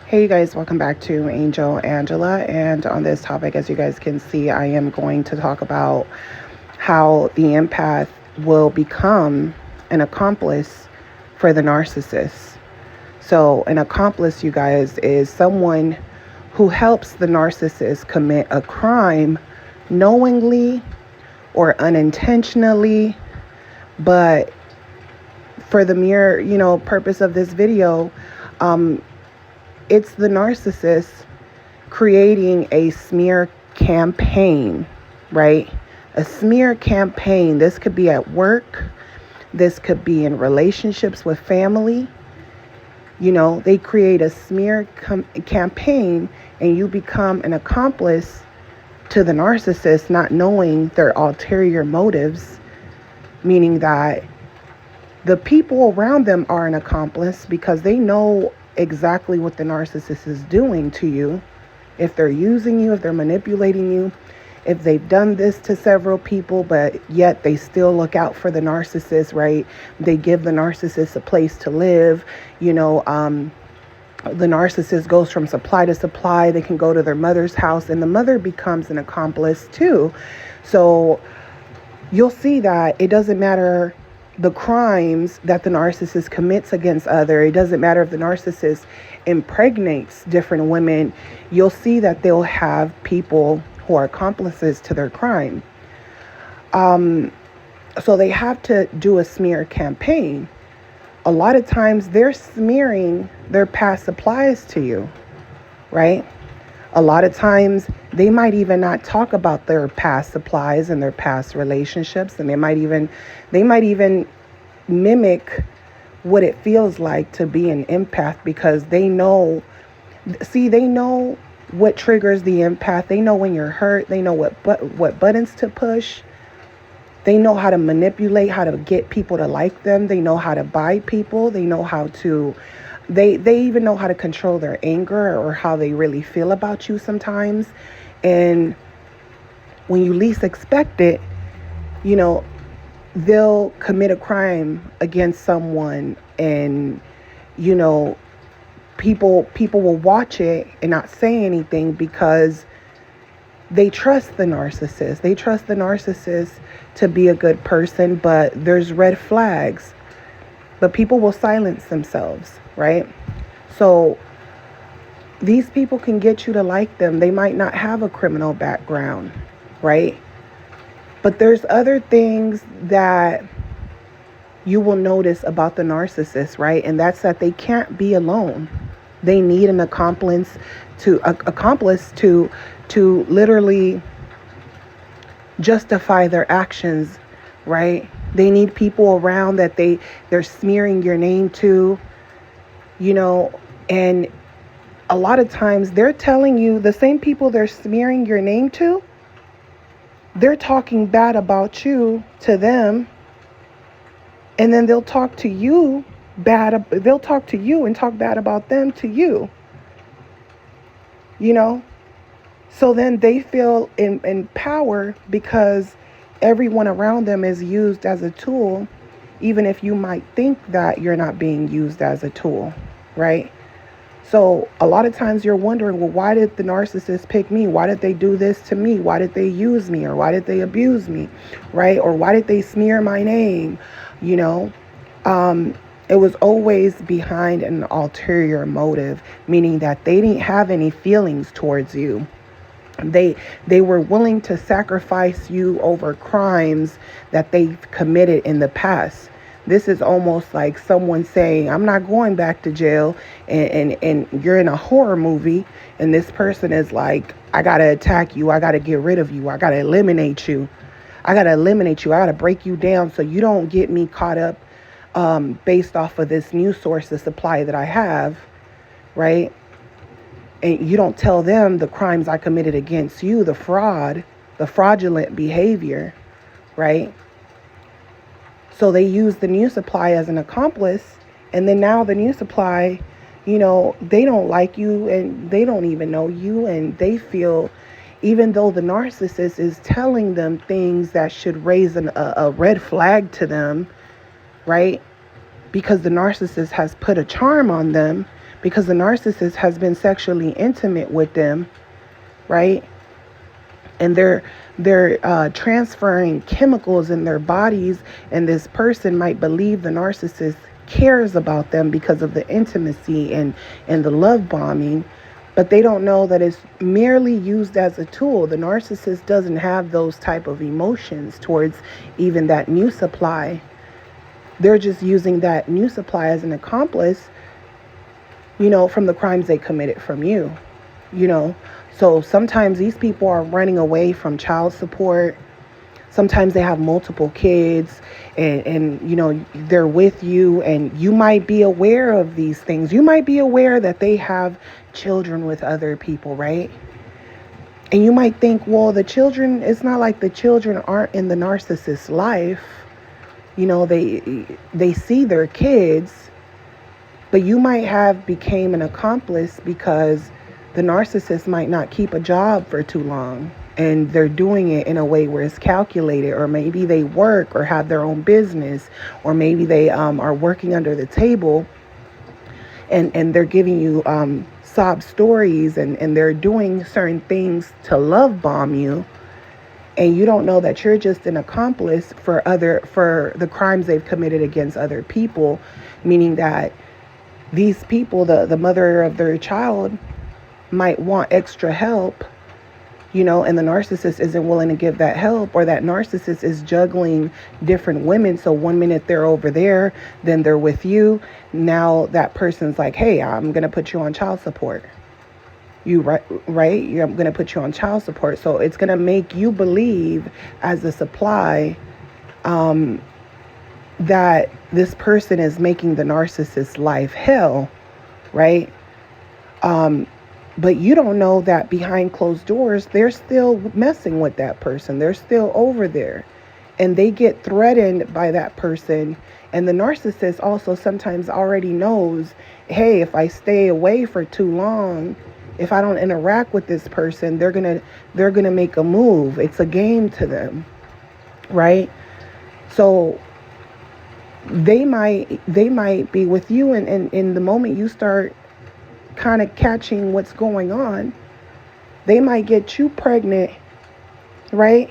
Hey, you guys, welcome back to Angel Angela. And on this topic, as you guys can see, I am going to talk about how the empath will become an accomplice for the narcissist. So, an accomplice, you guys, is someone who helps the narcissist commit a crime knowingly or unintentionally, but for the mere, purpose of this video, it's the narcissist creating a smear campaign, right? A smear campaign. This could be at work. This could be in relationships with family. They create a smear campaign and you become an accomplice to the narcissist, not knowing their ulterior motives, meaning that the people around them are an accomplice because they know exactly what the narcissist is doing to you. If they're using you, if they're manipulating you, if they've done this to several people, but yet they still look out for the narcissist, right? They give the narcissist a place to live. The narcissist goes from supply to supply. They can go to their mother's house and the mother becomes an accomplice too. So you'll see that it doesn't matter the crimes that the narcissist commits against others. It doesn't matter if the narcissist impregnates different women. You'll see that they'll have people who are accomplices to their crime. So they have to do a smear campaign. A lot of times they're smearing their past supplies to you, right? A lot of times they might even not talk about their past supplies and their past relationships, and they might even mimic what it feels like to be an empath because they know what triggers the empath. They know when you're hurt. They know what buttons to push. They know how to manipulate, how to get people to like them. They know how to buy people. They know how to They even know how to control their anger or how they really feel about you sometimes. And when you least expect it, they'll commit a crime against someone and, people will watch it and not say anything because they trust the narcissist. They trust the narcissist to be a good person, but there's red flags. But people will silence themselves, right? So these people can get you to like them. They might not have a criminal background, right? But there's other things that you will notice about the narcissist, right? And that's that they can't be alone. They need an accomplice to literally justify their actions, right? They need people around that they're smearing your name to, and a lot of times they're telling you, the same people they're smearing your name to, they're talking bad about you to them, and then they'll talk to you and talk bad about them to you, So then they feel in power because everyone around them is used as a tool, even if you might think that you're not being used as a tool, right? So a lot of times you're wondering, well, why did the narcissist pick me? Why did they do this to me? Why did they use me? Or why did they abuse me, right? Or why did they smear my name? It was always behind an ulterior motive, meaning that they didn't have any feelings towards you. They were willing to sacrifice you over crimes that they've committed in the past. This is almost like someone saying, I'm not going back to jail, and you're in a horror movie, and this person is like, I got to attack you. I got to get rid of you. I got to eliminate you. I got to break you down so you don't get me caught up based off of this new source of supply that I have, right? And you don't tell them the crimes I committed against you, the fraudulent behavior, right? So they use the new supply as an accomplice. And then now the new supply, they don't like you and they don't even know you. And they feel, even though the narcissist is telling them things that should raise a red flag to them, right? Because the narcissist has put a charm on them, because the narcissist has been sexually intimate with them, right? And they're transferring chemicals in their bodies, and this person might believe the narcissist cares about them because of the intimacy and the love bombing, but they don't know that it's merely used as a tool. The narcissist doesn't have those type of emotions towards even that new supply. They're just using that new supply as an accomplice, from the crimes they committed from you, So sometimes these people are running away from child support. Sometimes they have multiple kids and they're with you, and you might be aware of these things. You might be aware that they have children with other people, right? And you might think, well, it's not like the children aren't in the narcissist's life. They see their kids, but you might have became an accomplice because the narcissist might not keep a job for too long, and they're doing it in a way where it's calculated, or maybe they work or have their own business, or maybe they are working under the table, and they're giving you sob stories, and they're doing certain things to love bomb you, and you don't know that you're just an accomplice for the crimes they've committed against other people, meaning that these people, the mother of their child, might want extra help, and the narcissist isn't willing to give that help, or that narcissist is juggling different women. So one minute they're over there, then they're with you. Now that person's like, hey, I'm going to put you on child support. Right? I'm going to put you on child support. So it's going to make you believe as a supply that this person is making the narcissist's life hell, right? But you don't know that behind closed doors, they're still messing with that person. They're still over there. And they get threatened by that person. And the narcissist also sometimes already knows, hey, if I stay away for too long, if I don't interact with this person, they're gonna make a move. It's a game to them, right? So they might be with you, and in the moment you start kind of catching what's going on, they might get you pregnant, right?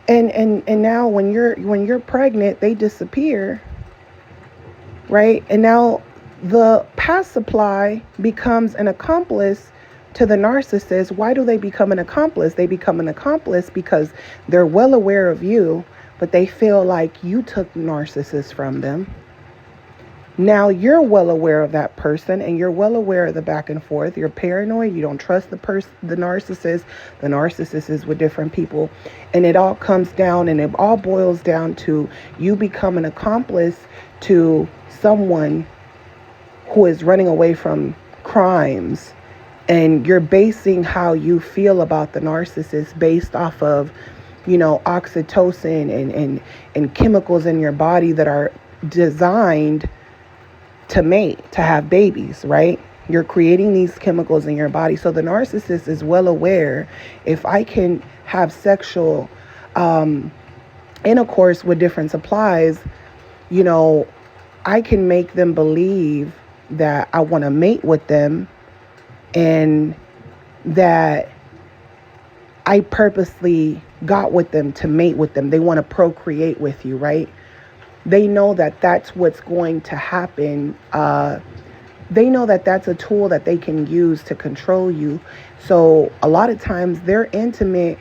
And now when you're pregnant, they disappear, right? And now the past supply becomes an accomplice to the narcissist. Why do they become an accomplice? They become an accomplice because they're well aware of you, but they feel like you took narcissists from them. Now you're well aware of that person, and you're well aware of the back and forth. You're paranoid. You don't trust the narcissist. The narcissist is with different people. And it all comes down, and it all boils down to you become an accomplice to someone who is running away from crimes. And you're basing how you feel about the narcissist based off of, oxytocin and chemicals in your body that are designed to mate, to have babies, right? You're creating these chemicals in your body. So the narcissist is well aware, if I can have sexual intercourse with different supplies, I can make them believe that I want to mate with them, and that I purposely got with them to mate with them. They want to procreate with you, right? They know that that's what's going to happen. They know that that's a tool that they can use to control you. So a lot of times they're intimate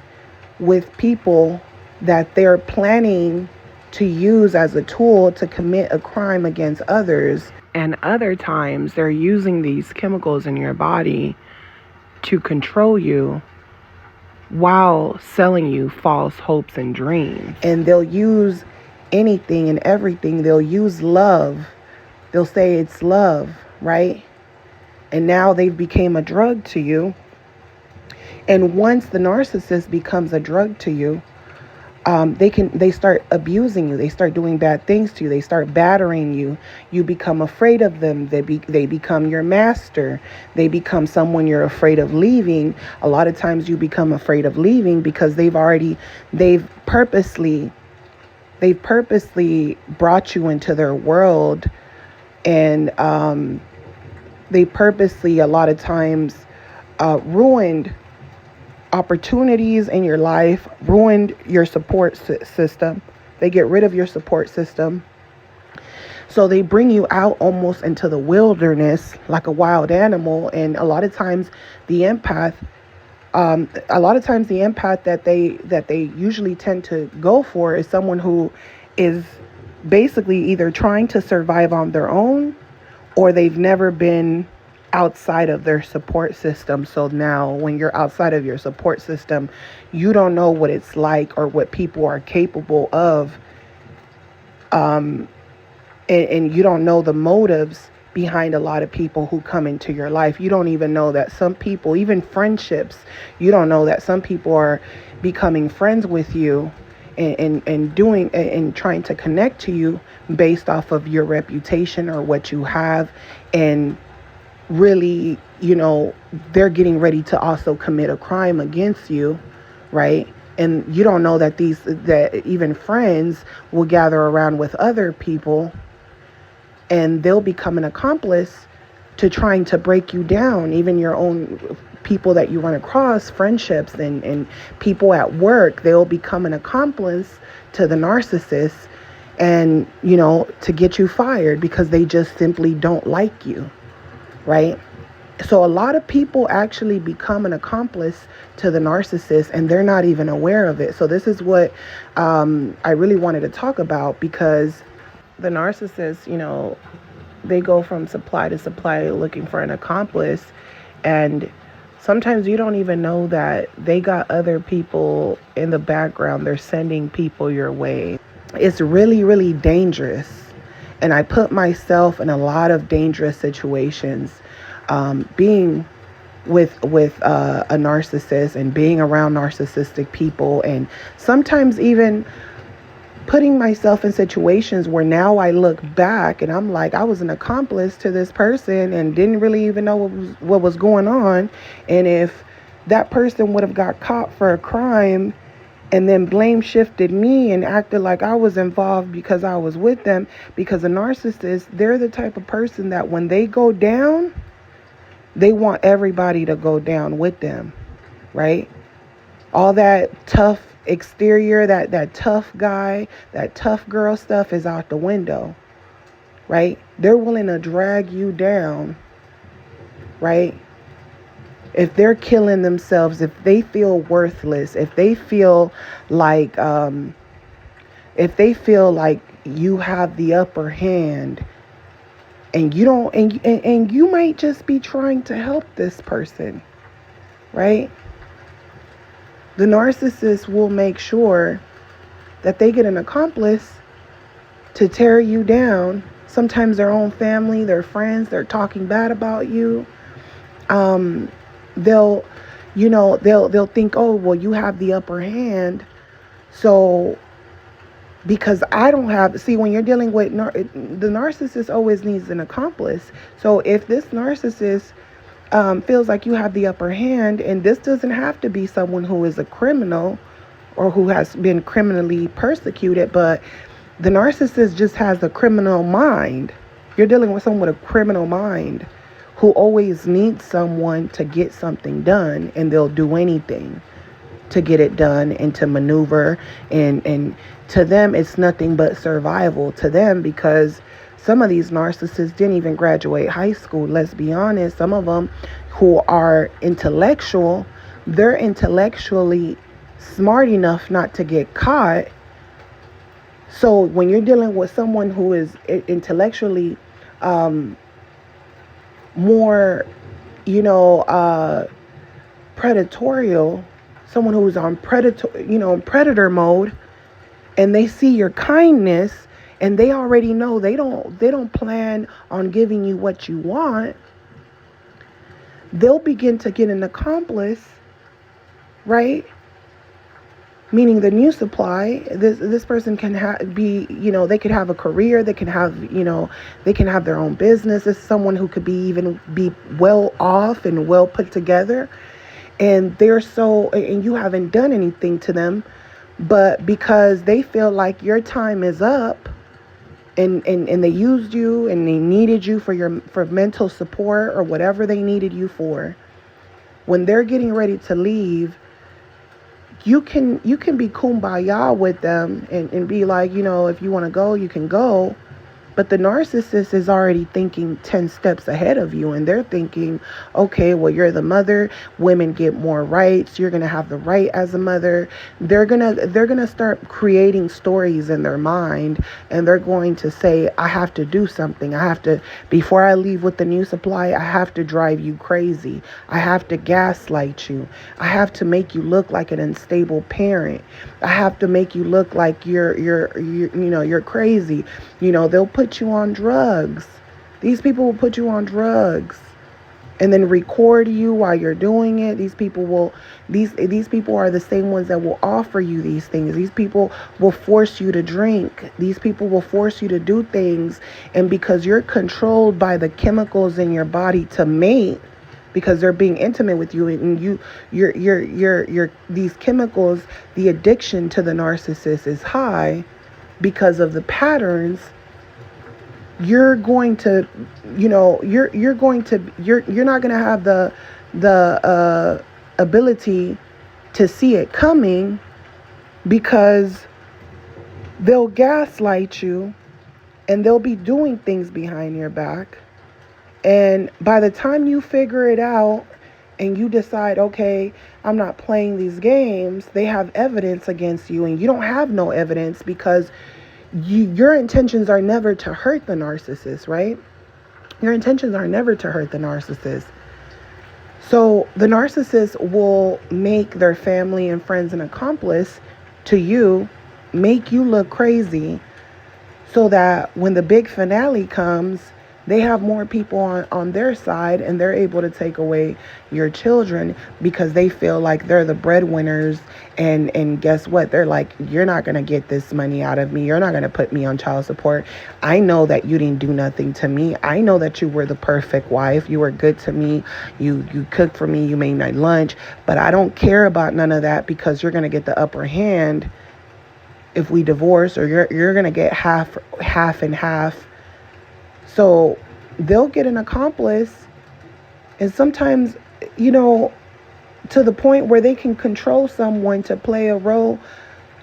with people that they're planning to use as a tool to commit a crime against others. And other times they're using these chemicals in your body to control you while selling you false hopes and dreams. And they'll use anything and everything. They'll use love. They'll say it's love, right? And now they've become a drug to you. And once the narcissist becomes a drug to you, they start abusing you. They start doing bad things to you. They start battering you. You become afraid of them. They become your master. They become someone you're afraid of leaving. A lot of times you become afraid of leaving because they've purposely brought you into their world, and they purposely, a lot of times, ruined opportunities in your life, ruined your support system. They get rid of your support system. So they bring you out almost into the wilderness like a wild animal. And a lot of times the empath, that they usually tend to go for is someone who is basically either trying to survive on their own, or they've never been outside of their support system. So now when you're outside of your support system, you don't know what it's like or what people are capable of. And you don't know the motives behind a lot of people who come into your life. You don't even know that some people, even friendships, you don't know that some people are becoming friends with you and doing and trying to connect to you based off of your reputation or what you have. And really, they're getting ready to also commit a crime against you, right? And you don't know that that even friends will gather around with other people, and they'll become an accomplice to trying to break you down. Even your own people that you run across, friendships and people at work, they'll become an accomplice to the narcissist, and, to get you fired because they just simply don't like you, right? So a lot of people actually become an accomplice to the narcissist, and they're not even aware of it. So this is what I really wanted to talk about, because the narcissists, they go from supply to supply looking for an accomplice. And sometimes you don't even know that they got other people in the background. They're sending people your way. It's really, really dangerous. And I put myself in a lot of dangerous situations, being with a narcissist and being around narcissistic people, and sometimes even putting myself in situations where now I look back and I'm like, I was an accomplice to this person and didn't really even know what was going on. And if that person would have got caught for a crime and then blame shifted me and acted like I was involved because I was with them, because a narcissist, they're the type of person that when they go down, they want everybody to go down with them, right? All that tough exterior, that tough guy, that tough girl stuff is out the window, right? They're willing to drag you down, right? If they're killing themselves, if they feel worthless, if they feel like you have the upper hand, and you don't, and you might just be trying to help this person, right? The narcissist will make sure that they get an accomplice to tear you down. Sometimes their own family, their friends, they're talking bad about you. They'll think, oh, well, you have the upper hand. So because I don't have, see, when you're dealing with the narcissist always needs an accomplice. So if this narcissist feels like you have the upper hand, and this doesn't have to be someone who is a criminal or who has been criminally persecuted, but the narcissist just has a criminal mind. You're dealing with someone with a criminal mind who always needs someone to get something done, and they'll do anything to get it done and to maneuver. And to them, it's nothing but survival to them, because some of these narcissists didn't even graduate high school. Let's be honest. Some of them who are intellectual, they're intellectually smart enough not to get caught. So when you're dealing with someone who is intellectually more, predatorial, someone who's on predator mode, and they see your kindness, and they already know they don't plan on giving you what you want, they'll begin to get an accomplice, right? Meaning the new supply, this person can be, they could have a career, they can have, they can have their own business. It's someone who could be well off and well put together, and and you haven't done anything to them, but because they feel like your time is up, and they used you and they needed you for mental support or whatever they needed you for. When they're getting ready to leave, you can be kumbaya with them and be like, if you want to go, you can go. But the narcissist is already thinking 10 steps ahead of you, and they're thinking, okay, well, you're the mother. Women get more rights. You're going to have the right as a mother. They're going to start creating stories in their mind, and they're going to say, I have to do something. I have to, before I leave with the new supply, I have to drive you crazy. I have to gaslight you. I have to make you look like an unstable parent. I have to make you look like you're crazy. They'll put you on drugs. These people will put you on drugs and then record you while you're doing it. These people are the same ones that will offer you these things. These people will force you to drink. These people will force you to do things, and because you're controlled by the chemicals in your body to mate, because they're being intimate with you, and you're these chemicals, the addiction to the narcissist is high because of the patterns. You're going to, you're not going to have the ability to see it coming, because they'll gaslight you and they'll be doing things behind your back. And by the time you figure it out and you decide, okay, I'm not playing these games, they have evidence against you, and you don't have no evidence because your intentions are never to hurt the narcissist, right? Your intentions are never to hurt the narcissist. So the narcissist will make their family and friends an accomplice to you, make you look crazy, so that when the big finale comes, they have more people on their side, and they're able to take away your children because they feel like they're the breadwinners. And guess what? They're like, you're not going to get this money out of me. You're not going to put me on child support. I know that you didn't do nothing to me. I know that you were the perfect wife. You were good to me. You cooked for me. You made my lunch. But I don't care about none of that, because you're going to get the upper hand if we divorce, or you're going to get half and half. So they'll get an accomplice, and sometimes, to the point where they can control someone to play a role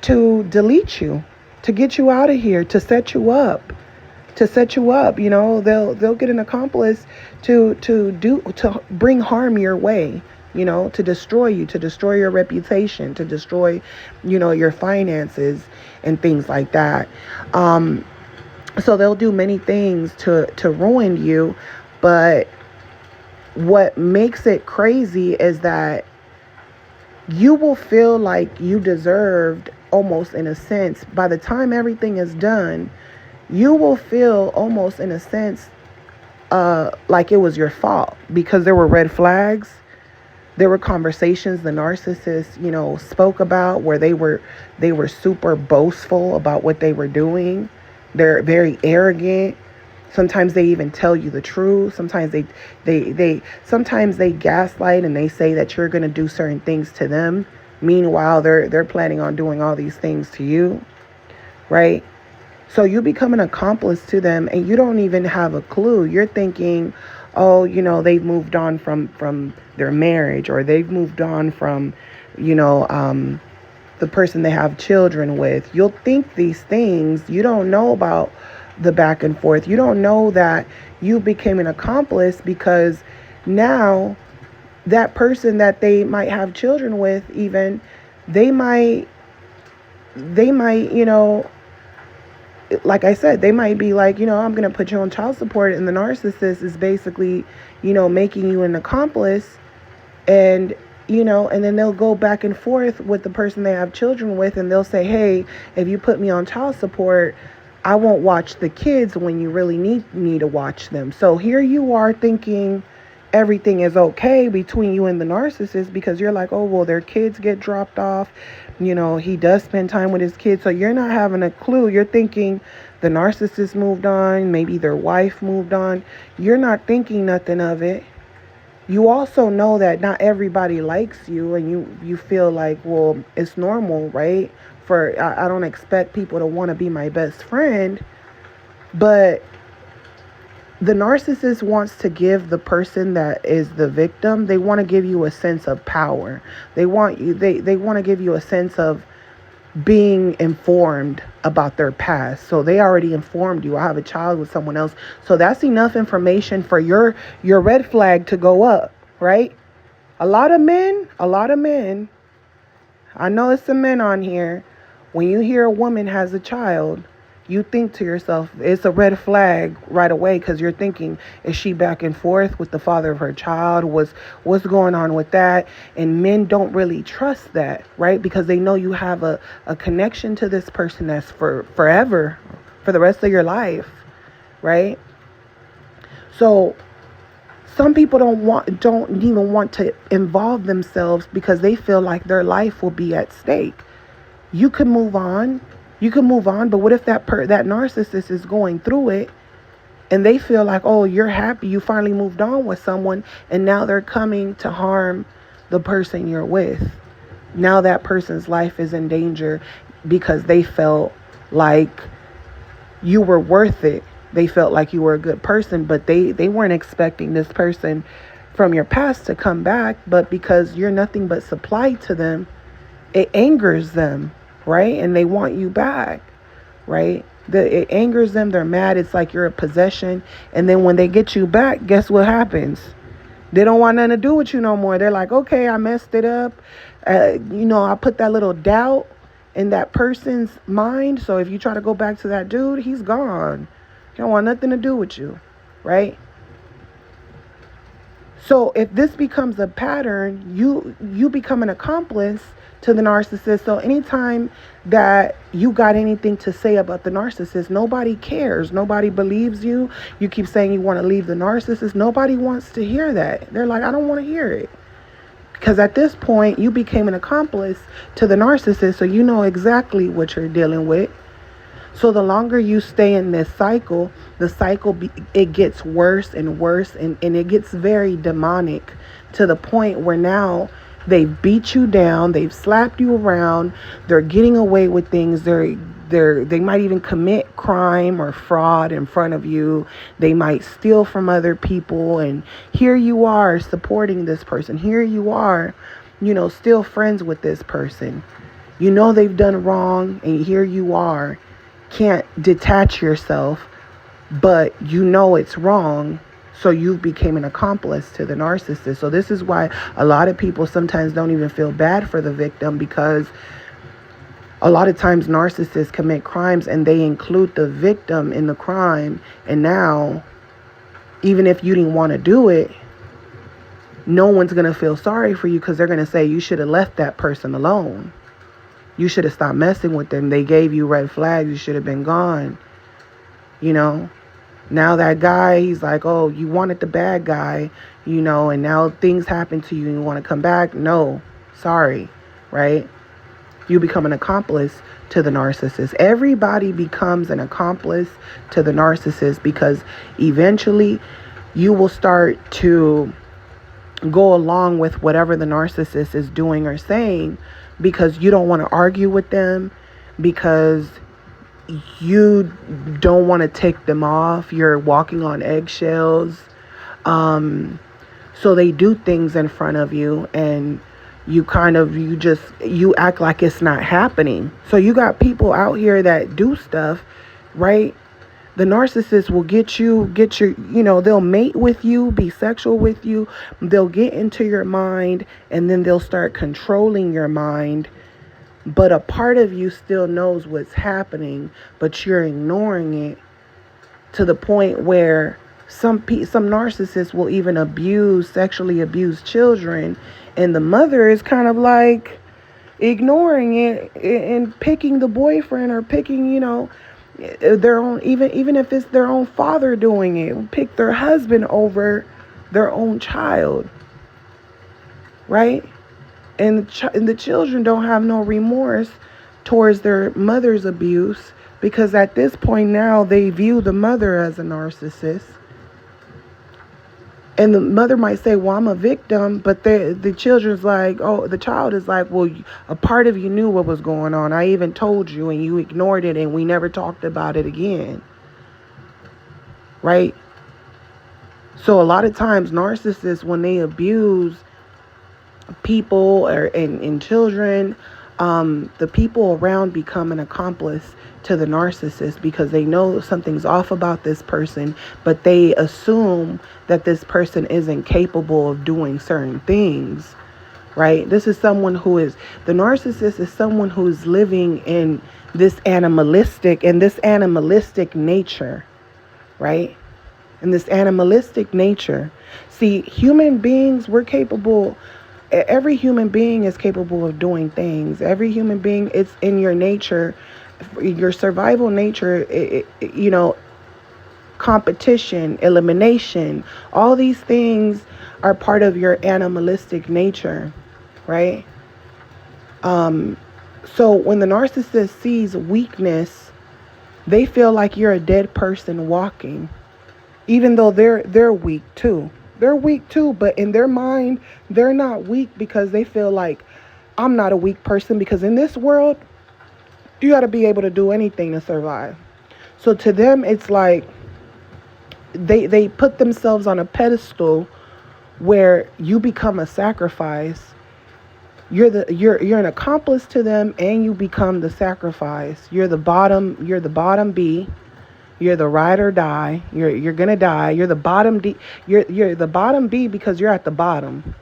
to delete you, to get you out of here, to set you up. They'll get an accomplice to bring harm your way, to destroy you, to destroy your reputation, to destroy, your finances and things like that. So they'll do many things to ruin you. But what makes it crazy is that you will feel like you deserved, almost in a sense, by the time everything is done, you will feel almost in a sense like it was your fault, because there were red flags. There were conversations the narcissist, spoke about where they were super boastful about what they were doing. They're very arrogant. Sometimes they even tell you the truth. Sometimes they gaslight, and they say that you're going to do certain things to them. Meanwhile, they're planning on doing all these things to you, right? So you become an accomplice to them, and you don't even have a clue. You're thinking, oh, they've moved on from their marriage, or they've moved on from, the person they have children with. You'll think these things. You don't know about the back and forth. You don't know that you became an accomplice, because now that person that they might have children with, even, they might, like I said, they might be like, I'm going to put you on child support. And the narcissist is basically, making you an accomplice. And and then they'll go back and forth with the person they have children with, and they'll say, hey, if you put me on child support, I won't watch the kids when you really need me to watch them. So here you are thinking everything is okay between you and the narcissist, because you're like, oh, well, their kids get dropped off. He does spend time with his kids. So you're not having a clue. You're thinking the narcissist moved on. Maybe their wife moved on. You're not thinking nothing of it. You also know that not everybody likes you, and you feel like, well, it's normal, right? I don't expect people to want to be my best friend. But the narcissist wants to give the person that is the victim, they want to give you a sense of power. They want to give you a sense of being informed about their past. So they already informed you, I have a child with someone else. So that's enough information for your red flag to go up, right? A lot of men, I know it's some men on here, when you hear a woman has a child, you think to yourself, it's a red flag right away, because you're thinking, is she back and forth with the father of her child? What's going on with that? And men don't really trust that, right? Because they know you have a connection to this person that's for forever, for the rest of your life, right? So some people don't even want to involve themselves because they feel like their life will be at stake. You can move on. But what if that narcissist is going through it and they feel like, oh, you're happy, you finally moved on with someone, and now they're coming to harm the person you're with. Now that person's life is in danger because they felt like you were worth it. They felt like you were a good person, but they weren't expecting this person from your past to come back. But because you're nothing but supply to them, it angers them, right? And they want you back, right? It angers them. They're mad. It's like you're a possession. And then when they get you back, guess what happens? They don't want nothing to do with you no more. They're like, okay, I messed it up. I put that little doubt in that person's mind. So if you try to go back to that dude, he's gone. He don't want nothing to do with you, right? So if this becomes a pattern, you become an accomplice to the narcissist. So anytime that you got anything to say about the narcissist, nobody cares. Nobody believes you. You keep saying you want to leave the narcissist. Nobody wants to hear that. They're like, I don't want to hear it. Because at this point, you became an accomplice to the narcissist. So you know exactly what you're dealing with. So the longer you stay in this cycle, it gets worse and worse, and it gets very demonic to the point where now they've beat you down, they've slapped you around, they're getting away with things, they might even commit crime or fraud in front of you. They might steal from other people, and here you are supporting this person. Here you are, still friends with this person. You know they've done wrong, and here you are. Can't detach yourself, but you know it's wrong, so you became an accomplice to the narcissist. So this is why a lot of people sometimes don't even feel bad for the victim, because a lot of times narcissists commit crimes and they include the victim in the crime, and now even if you didn't want to do it, no one's going to feel sorry for you, because they're going to say you should have left that person alone. You should have stopped messing with them. They gave you red flags. You should have been gone. Now that guy, he's like, oh, you wanted the bad guy, and now things happen to you and you want to come back. No, sorry, right? You become an accomplice to the narcissist. Everybody becomes an accomplice to the narcissist, because eventually you will start to go along with whatever the narcissist is doing or saying, because you don't want to argue with them, because you don't want to take them off. You're walking on eggshells. So they do things in front of you, and you act like it's not happening. So you got people out here that do stuff, right? The narcissist will get your, they'll mate with you, be sexual with you. They'll get into your mind, and then they'll start controlling your mind. But a part of you still knows what's happening, but you're ignoring it, to the point where some narcissists will even sexually abuse children. And the mother is kind of like ignoring it and picking the boyfriend, or picking, their own, even if it's their own father doing it, pick their husband over their own child, right? And the children don't have no remorse towards their mother's abuse, because at this point now they view the mother as a narcissist. And the mother might say, well, I'm a victim, but the children's like, oh, the child is like, well, a part of you knew what was going on. I even told you and you ignored it, and we never talked about it again. right? So a lot of times narcissists, when they abuse people and children, the people around become an accomplice to the narcissist because they know something's off about this person, but they assume that this person isn't capable of doing certain things, right? This is someone who is, the narcissist is someone who's living in this animalistic nature, right? And this animalistic nature. See, human beings, we're capable, every human being is capable of doing things. Every human being, it's in your nature, your survival nature, competition, elimination, all these things are part of your animalistic nature, right? So when the narcissist sees weakness, they feel like you're a dead person walking, even though they're weak too. They're weak too, but in their mind, they're not weak because they feel like I'm not a weak person, because in this world, you got to be able to do anything to survive. So to them, it's like they put themselves on a pedestal where you become a sacrifice. You're an accomplice to them, and you become the sacrifice. You're the bottom B. You're the ride or die. You're gonna die. You're the bottom D. You're the bottom B because you're at the bottom.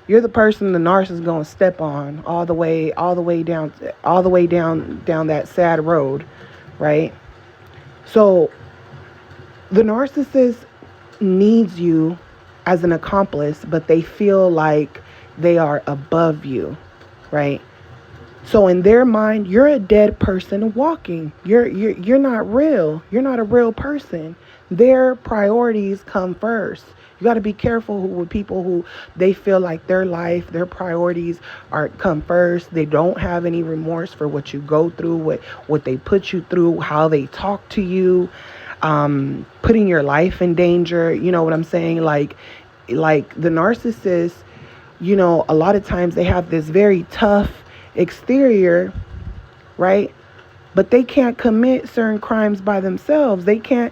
You're the person the narcissist is gonna step on all the way down that sad road, right? So the narcissist needs you as an accomplice, but they feel like they are above you, right? So in their mind, you're a dead person walking. You're not real. You're not a real person. Their priorities come first. You got to be careful with people who they feel like their life, their priorities come first. They don't have any remorse for what you go through, what they put you through, how they talk to you, putting your life in danger. You know what I'm saying? Like the narcissist, a lot of times they have this very tough exterior, right? But they can't commit certain crimes by themselves. They can't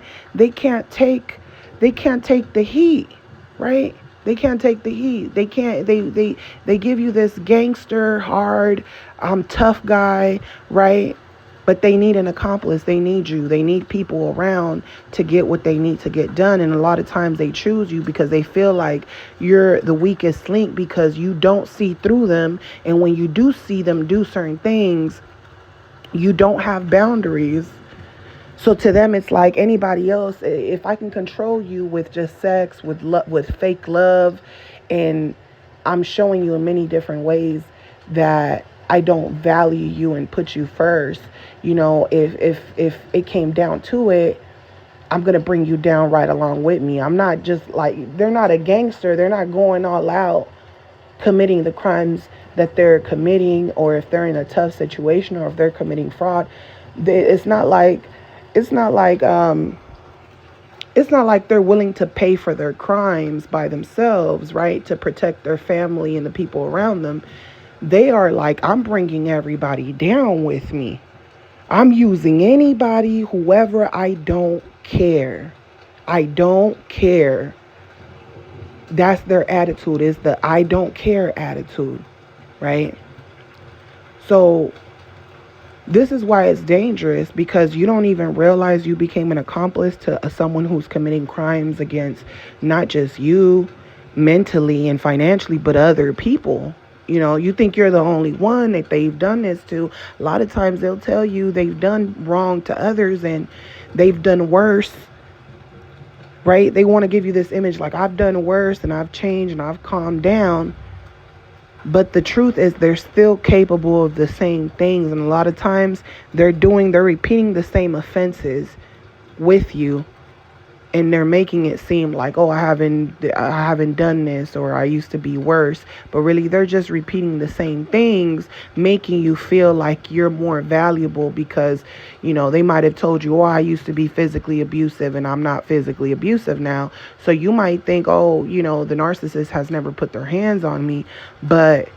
take the heat, right? They can't take the heat. They give you this gangster, hard, tough guy, right? But they need an accomplice. They need you. They need people around to get what they need to get done. And a lot of times they choose you because they feel like you're the weakest link, because you don't see through them. And when you do see them do certain things, you don't have boundaries. So to them, it's like anybody else. If I can control you with just sex, with fake love, and I'm showing you in many different ways that I don't value you and put you first. If it came down to it, I'm going to bring you down right along with me. I'm not just like, they're not a gangster. They're not going all out committing the crimes that they're committing, or if they're in a tough situation, or if they're committing fraud. It's not like they're willing to pay for their crimes by themselves, right? To protect their family and the people around them. They are like, I'm bringing everybody down with me. I'm using anybody, whoever. I don't care. I don't care. That's their attitude, is the I don't care attitude, right? So this is why it's dangerous, because you don't even realize you became an accomplice to someone who's committing crimes against not just you mentally and financially, but other people. You think you're the only one that they've done this to. A lot of times they'll tell you they've done wrong to others and they've done worse, right? They want to give you this image like, I've done worse and I've changed and I've calmed down. But the truth is they're still capable of the same things. And a lot of times they're repeating the same offenses with you. And they're making it seem like, oh, I haven't done this, or I used to be worse. But really, they're just repeating the same things, making you feel like you're more valuable because, they might have told you, oh, I used to be physically abusive and I'm not physically abusive now. So you might think, oh, the narcissist has never put their hands on me, but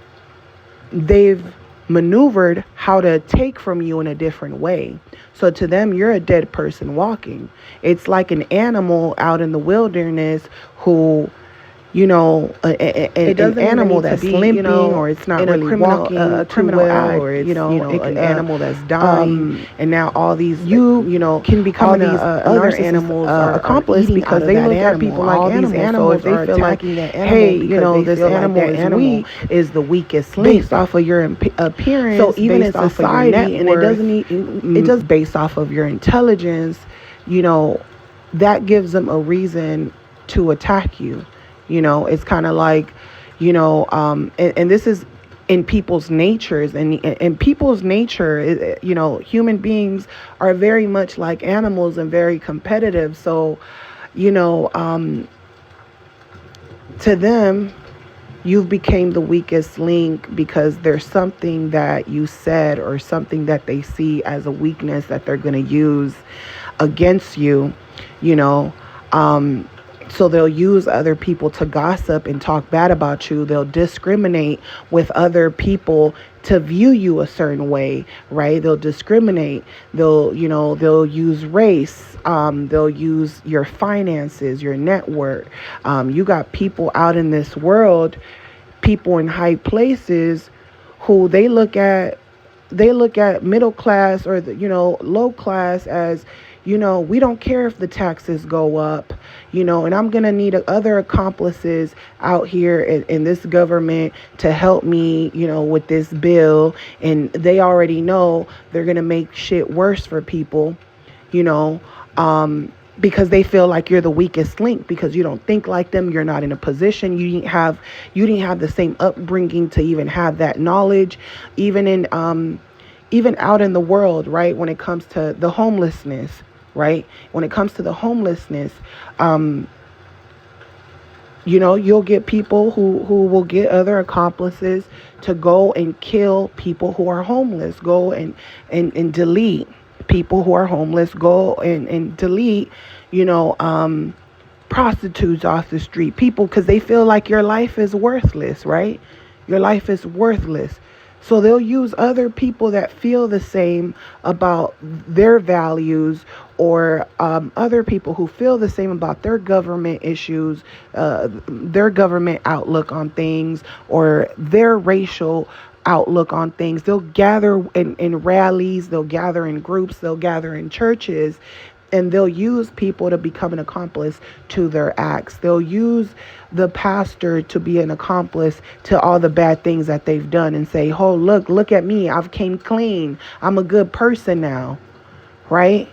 they've maneuvered how to take from you in a different way. So to them, you're a dead person walking. It's like an animal out in the wilderness who, an animal that's limping, or it's not really walking a too criminal well, act, or it's an animal that's dying, and now all these can become all these other animals are accomplice because they look at people like all animals. These animals So if they feel like, that animal, hey, this animal animal weak, is the weakest link based off of your appearance, so even in based off society, of your net and worth, it does based off of your intelligence, that gives them a reason to attack you. It's kind of like, and this is in people's natures, and people's nature, human beings are very much like animals and very competitive. So, to them, you've became the weakest link because there's something that you said or something that they see as a weakness that they're going to use against you, so they'll use other people to gossip and talk bad about you. They'll discriminate with other people to view you a certain way, right? They'll discriminate. They'll use race. They'll use your finances, your network. You got people out in this world, people in high places, who they look at middle class or low class as, we don't care if the taxes go up, and I'm going to need other accomplices out here in this government to help me, with this bill. And they already know they're going to make shit worse for people, because they feel like you're the weakest link because you don't think like them. You're not in a position. You didn't have the same upbringing to even have that knowledge, even out in the world, right? When it comes to the homelessness, right? When it comes to the homelessness, you'll get people who will get other accomplices to go and kill people who are homeless, go and delete people who are homeless, go and delete, prostitutes off the street, people, because they feel like your life is worthless, right? Your life is worthless. So they'll use other people that feel the same about their values, or other people who feel the same about their government issues, their government outlook on things, or their racial outlook on things. They'll gather in rallies, they'll gather in groups, they'll gather in churches, and they'll use people to become an accomplice to their acts. They'll use the pastor to be an accomplice to all the bad things that they've done and say, oh, look at me. I've came clean. I'm a good person now, right?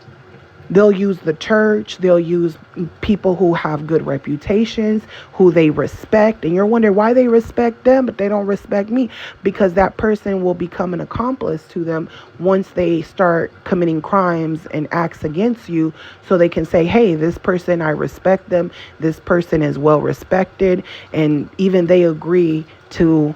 They'll use the church. They'll use people who have good reputations, who they respect. And you're wondering why they respect them, but they don't respect me, because that person will become an accomplice to them once they start committing crimes and acts against you. So they can say, hey, this person, I respect them. This person is well respected. And even they agree to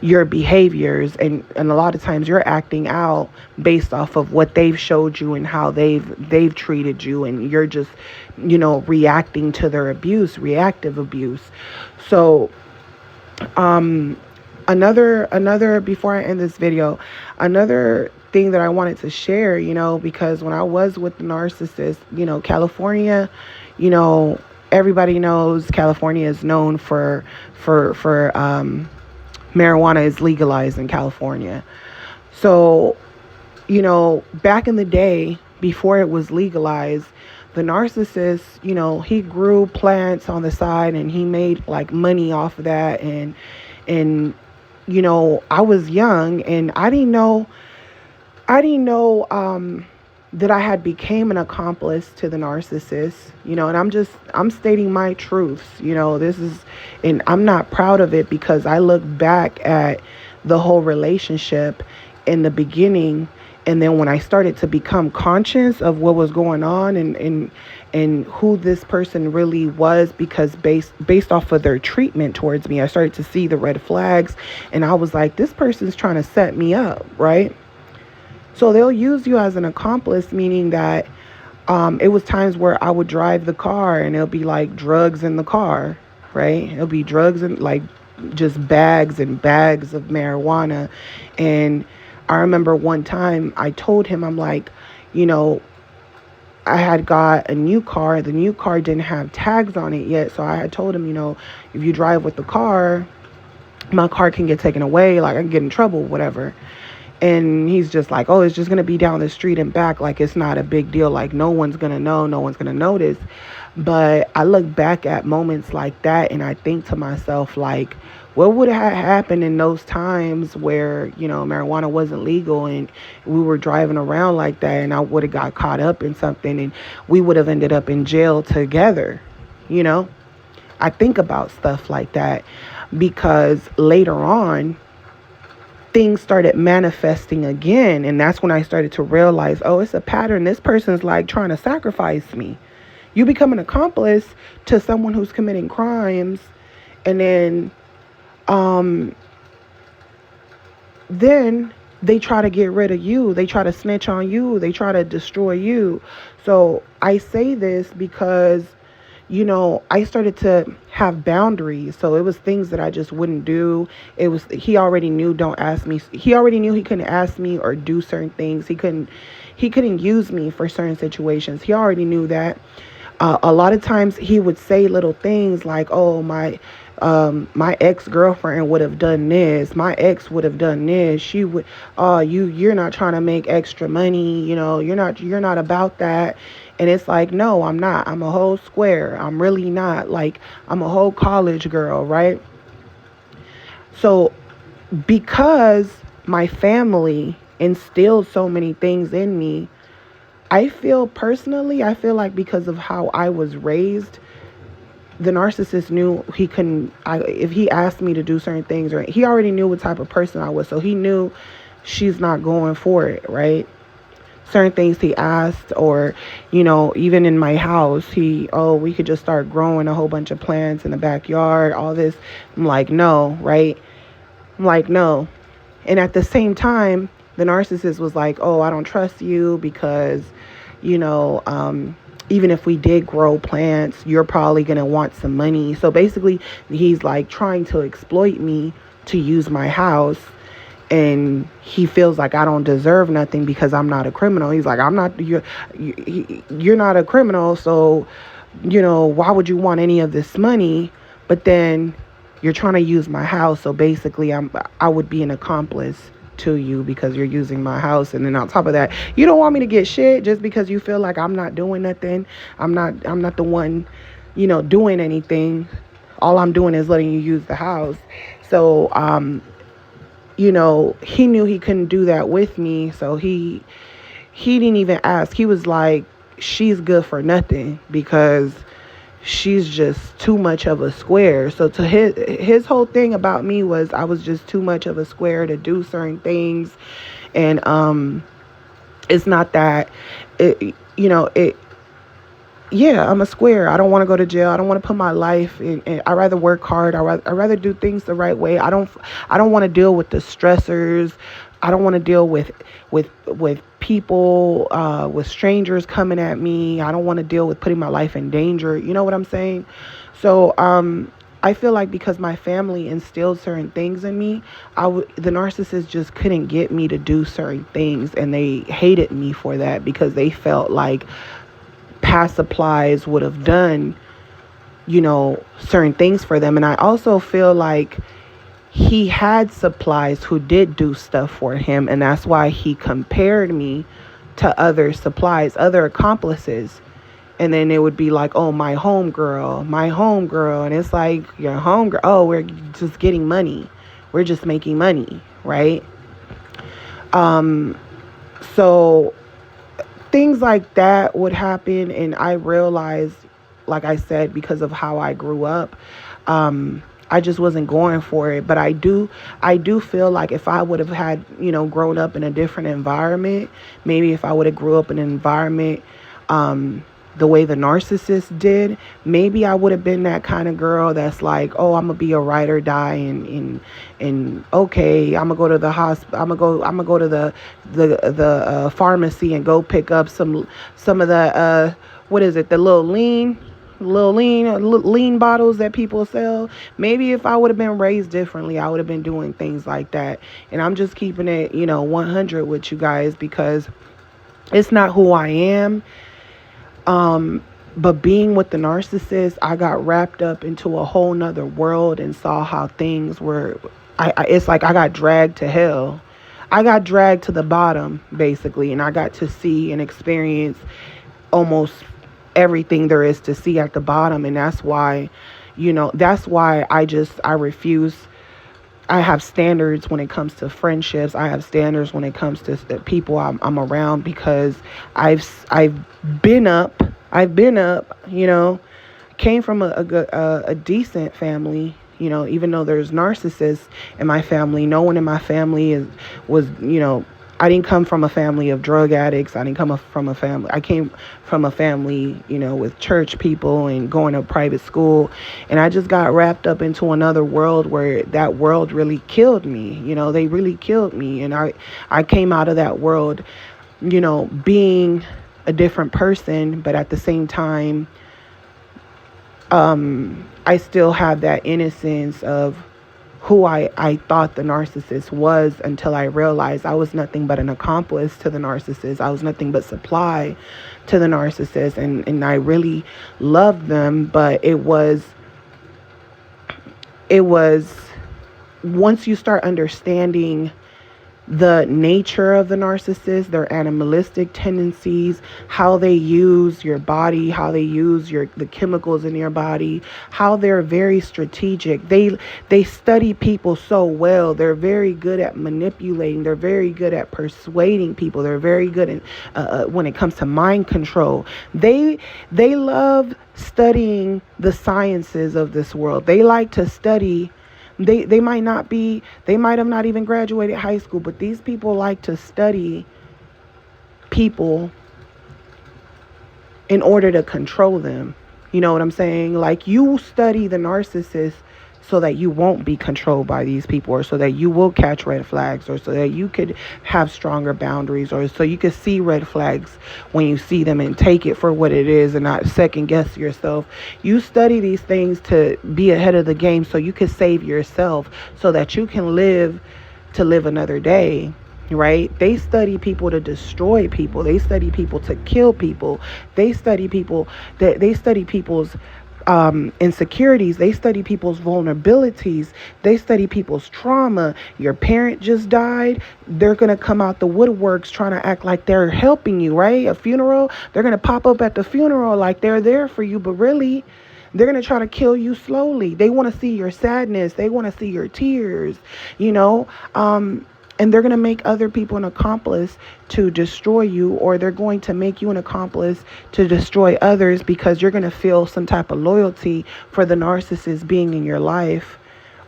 your behaviors, and a lot of times you're acting out based off of what they've showed you and how they've treated you, and you're just reacting to their abuse, reactive abuse. So another before I end this video, another thing that I wanted to share, because when I was with the narcissist, California, everybody knows California is known for marijuana is legalized in California. So, back in the day, before it was legalized, the narcissist, he grew plants on the side and he made like money off of that. And I was young and I didn't know, that I had became an accomplice to the narcissist, and I'm stating my truths, and I'm not proud of it, because I look back at the whole relationship in the beginning, and then when I started to become conscious of what was going on and who this person really was, because based off of their treatment towards me, I started to see the red flags, and I was like, this person's trying to set me up, right? So they'll use you as an accomplice, meaning that it was times where I would drive the car and it'll be like drugs in the car, right? It'll be drugs and like just bags and bags of marijuana. And I remember one time I told him, I'm like, you know, I had got a new car. The new car didn't have tags on it yet. So I had told him, you know, if you drive with the car, my car can get taken away. Like, I can get in trouble, whatever. And he's just like, oh, it's just going to be down the street and back. Like, it's not a big deal. Like, no one's going to know. No one's going to notice. But I look back at moments like that and I think to myself, like, what would have happened in those times where, you know, marijuana wasn't legal and we were driving around like that, and I would have got caught up in something and we would have ended up in jail together, you know? I think about stuff like that because later on, things started manifesting again. And that's when I started to realize, oh, it's a pattern. This person's like trying to sacrifice me. You become an accomplice to someone who's committing crimes, and then they try to get rid of you. They try to snitch on you. They try to destroy you. So I say this because, you know, I started to have boundaries. So it was things that I just wouldn't do. He already knew, don't ask me. He already knew he couldn't ask me or do certain things. He couldn't use me for certain situations. He already knew that. A lot of times he would say little things like, oh, my ex-girlfriend would have done this. My ex would have done this. She would, you're not trying to make extra money. You know, you're not about that. And it's like, no, I'm not. I'm a whole square. I'm really not. Like, I'm a whole college girl, right? So because my family instilled so many things in me, I feel like because of how I was raised, the narcissist knew he couldn't, if he asked me to do certain things, or he already knew what type of person I was. So he knew she's not going for it, right? Certain things he asked, or, you know, even in my house, we could just start growing a whole bunch of plants in the backyard, all this. I'm like, no, right? I'm like, no. And at the same time, the narcissist was like, oh, I don't trust you because, you know, even if we did grow plants, you're probably going to want some money. So basically, he's like trying to exploit me to use my house. And he feels like I don't deserve nothing because I'm not a criminal. He's like, you're not a criminal. So, you know, why would you want any of this money? But then you're trying to use my house. So basically, I would be an accomplice to you because you're using my house. And then on top of that, you don't want me to get shit just because you feel like I'm not doing nothing. I'm not the one, you know, doing anything. All I'm doing is letting you use the house. So, you know, he knew he couldn't do that with me. So he didn't even ask. He was like, she's good for nothing because she's just too much of a square. So to his whole thing about me was I was just too much of a square to do certain things. And it's not that I'm a square. I don't want to go to jail. I don't want to put my life in. I rather work hard. I rather do things the right way. I don't want to deal with the stressors. I don't want to deal with people, with strangers coming at me. I don't want to deal with putting my life in danger. You know what I'm saying? So I feel like because my family instilled certain things in me, the narcissist just couldn't get me to do certain things, and they hated me for that because they felt like past supplies would have done, you know, certain things for them. And I also feel like he had supplies who did do stuff for him, and that's why he compared me to other supplies, other accomplices. And then it would be like, oh, my homegirl. And it's like, your homegirl, oh, we're just getting money. We're just making money, right? So things like that would happen. And I realized, like I said, because of how I grew up, I just wasn't going for it. But I do feel like if I would have had, you know, grown up in a different environment, maybe if I would have grew up in an environment the way the narcissist did, maybe I would have been that kind of girl that's like, oh, I'm gonna be a ride or die, and okay, I'm gonna go to the hospital, I'm gonna go to the pharmacy and go pick up some of the what is it, the little lean, little lean bottles that people sell. Maybe if I would have been raised differently, I would have been doing things like that. And I'm just keeping it, 100 with you guys because it's not who I am. But being with the narcissist, I got wrapped up into a whole nother world and saw how things were. It's like I got dragged to hell. I got dragged to the bottom, basically, and I got to see and experience almost everything there is to see at the bottom. And that's why, I refuse. I have standards when it comes to friendships. I have standards when it comes to the people I'm around because I've been up. Came from a decent family. Even though there's narcissists in my family, no one in my family was. I didn't come from a family of drug addicts. I came from a family, with church people and going to private school. And I just got wrapped up into another world where that world really killed me. They really killed me. And I came out of that world, being a different person, but at the same time, I still have that innocence of who I thought the narcissist was until I realized I was nothing but an accomplice to the narcissist. I was nothing but supply to the narcissist. And I really loved them, but it was once you start understanding the nature of the narcissist, their animalistic tendencies, how they use your body, how they use the chemicals in your body, how they're very strategic. They study people so well. They're very good at manipulating. They're very good at persuading people. They're very good at when it comes to mind control. They love studying the sciences of this world. They like to study. They might have not even graduated high school, but these people like to study people in order to control them. You know what I'm saying? Like, you study the narcissist so that you won't be controlled by these people, or so that you will catch red flags, or so that you could have stronger boundaries, or so you could see red flags when you see them and take it for what it is and not second guess yourself. You study these things to be ahead of the game so you can save yourself, so that you can live another day. Right? They study people to destroy people. They study people to kill people. They study people's insecurities. They study people's vulnerabilities. They study people's trauma. Your parent just died. They're going to come out the woodworks trying to act like they're helping you, right? A funeral, they're going to pop up at the funeral like they're there for you, but really, they're going to try to kill you slowly. They want to see your sadness. They want to see your tears, and they're going to make other people an accomplice to destroy you, or they're going to make you an accomplice to destroy others because you're going to feel some type of loyalty for the narcissist being in your life,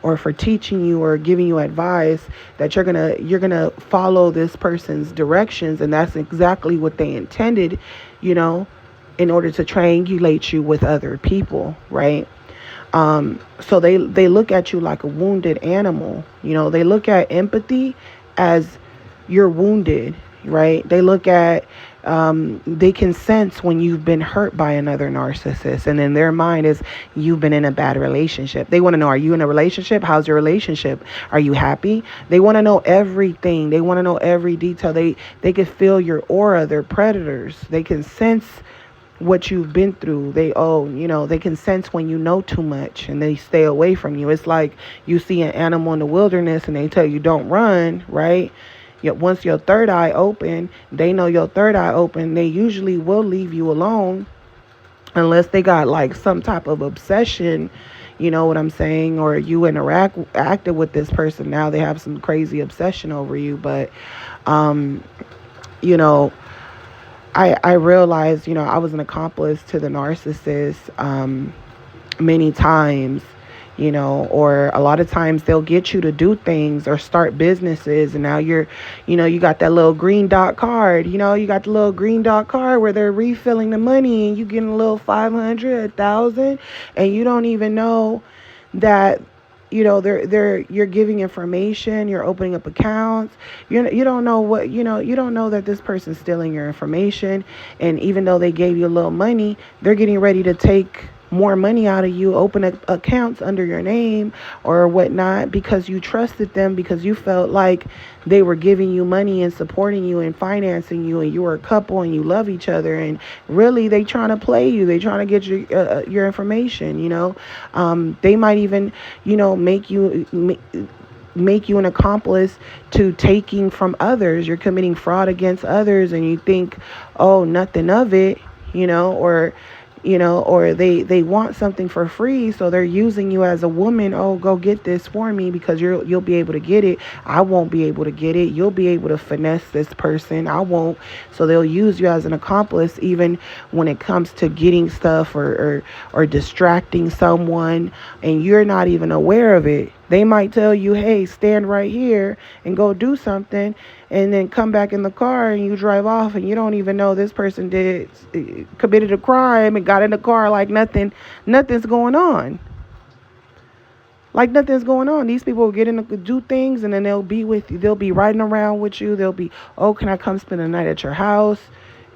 or for teaching you or giving you advice, that you're going to follow this person's directions. And that's exactly what they intended, in order to triangulate you with other people, right? So they look at you like a wounded animal. They look at empathy as you're wounded, right? They look at, they can sense when you've been hurt by another narcissist, and in their mind is you've been in a bad relationship. They want to know, are you in a relationship? How's your relationship? Are you happy? They want to know everything. They want to know every detail. They can feel your aura. They're predators. They can sense what you've been through. They can sense when you know too much, and they stay away from you. It's like you see an animal in the wilderness and they tell you don't run, right? Yet once your third eye open, they know your third eye open, they usually will leave you alone, unless they got like some type of obsession, you know what I'm saying, or you acted with this person, now they have some crazy obsession over you. But I realized, I was an accomplice to the narcissist many times, or a lot of times they'll get you to do things or start businesses. And now you got that little green dot card, you got the little green dot card where they're refilling the money and you getting a little 500, 1,000, and you don't even know that, you're giving information, you're opening up accounts. You don't know what, you don't know that this person's stealing your information. And even though they gave you a little money, they're getting ready to take more money out of you, open accounts under your name or whatnot, because you trusted them, because you felt like they were giving you money and supporting you and financing you, and you were a couple and you love each other, and really they trying to play you, they trying to get your information, they might even make you an accomplice to taking from others. You're committing fraud against others and you think, oh, nothing of it, or they want something for free, so they're using you as a woman. Oh, go get this for me because you'll be able to get it. I won't be able to get it. You'll be able to finesse this person. I won't. So they'll use you as an accomplice, even when it comes to getting stuff or distracting someone, and you're not even aware of it. They might tell you, hey, stand right here and go do something, and then come back in the car and you drive off and you don't even know this person committed a crime and got in the car like nothing's going on. Like nothing's going on. These people will get in do things, and then they'll be with you. They'll be riding around with you. They'll be, oh, can I come spend the night at your house?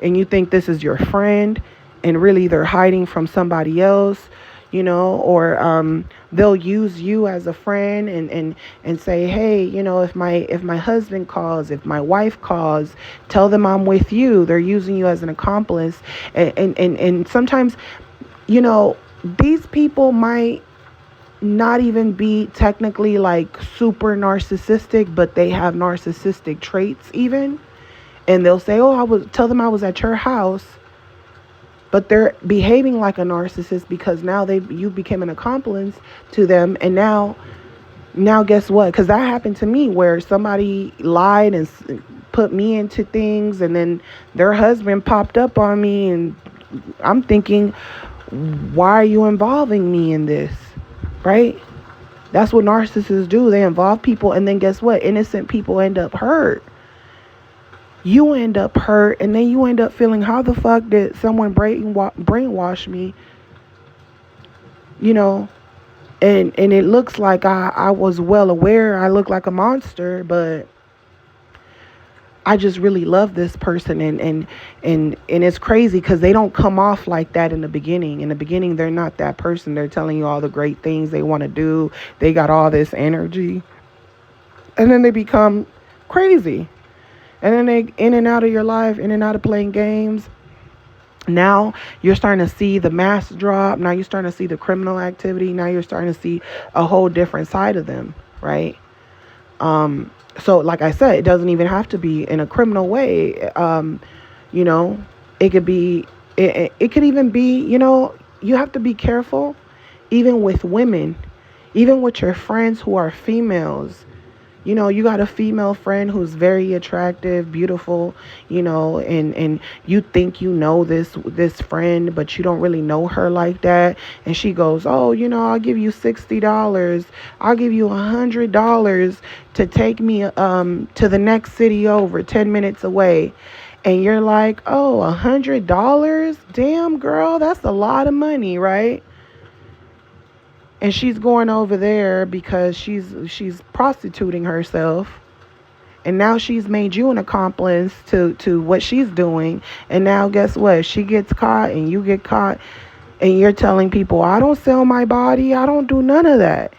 And you think this is your friend, and really they're hiding from somebody else. Or they'll use you as a friend and say, hey, if my husband calls, if my wife calls, tell them I'm with you. They're using you as an accomplice. And sometimes, these people might not even be technically like super narcissistic, but they have narcissistic traits even. And they'll say, oh, tell them I was at your house. But they're behaving like a narcissist because now you became an accomplice to them. And now guess what? Because that happened to me, where somebody lied and put me into things, and then their husband popped up on me, and I'm thinking, why are you involving me in this? Right? That's what narcissists do. They involve people, and then guess what? Innocent people end up hurt. You end up hurt, and then you end up feeling, how the fuck did someone brainwash me? And it looks like I was well aware. I look like a monster, but I just really love this person. And it's crazy because they don't come off like that in the beginning. In the beginning, they're not that person. They're telling you all the great things they want to do. They got all this energy. And then they become crazy. And then they in and out of your life, in and out of playing games. Now you're starting to see the mask drop. Now you're starting to see the criminal activity. Now you're starting to see a whole different side of them, right? So like I said, it doesn't even have to be in a criminal way. It could be, it could even be, you have to be careful, even with women, even with your friends who are females. You got a female friend who's very attractive, beautiful, and you think this friend, but you don't really know her like that. And she goes, oh, I'll give you $60. I'll give you $100 to take me to the next city over, 10 minutes away. And you're like, oh, $100? Damn, girl, that's a lot of money, right? And she's going over there because she's prostituting herself. And now she's made you an accomplice to what she's doing. And now guess what? She gets caught and you get caught. And you're telling people, I don't sell my body. I don't do none of that.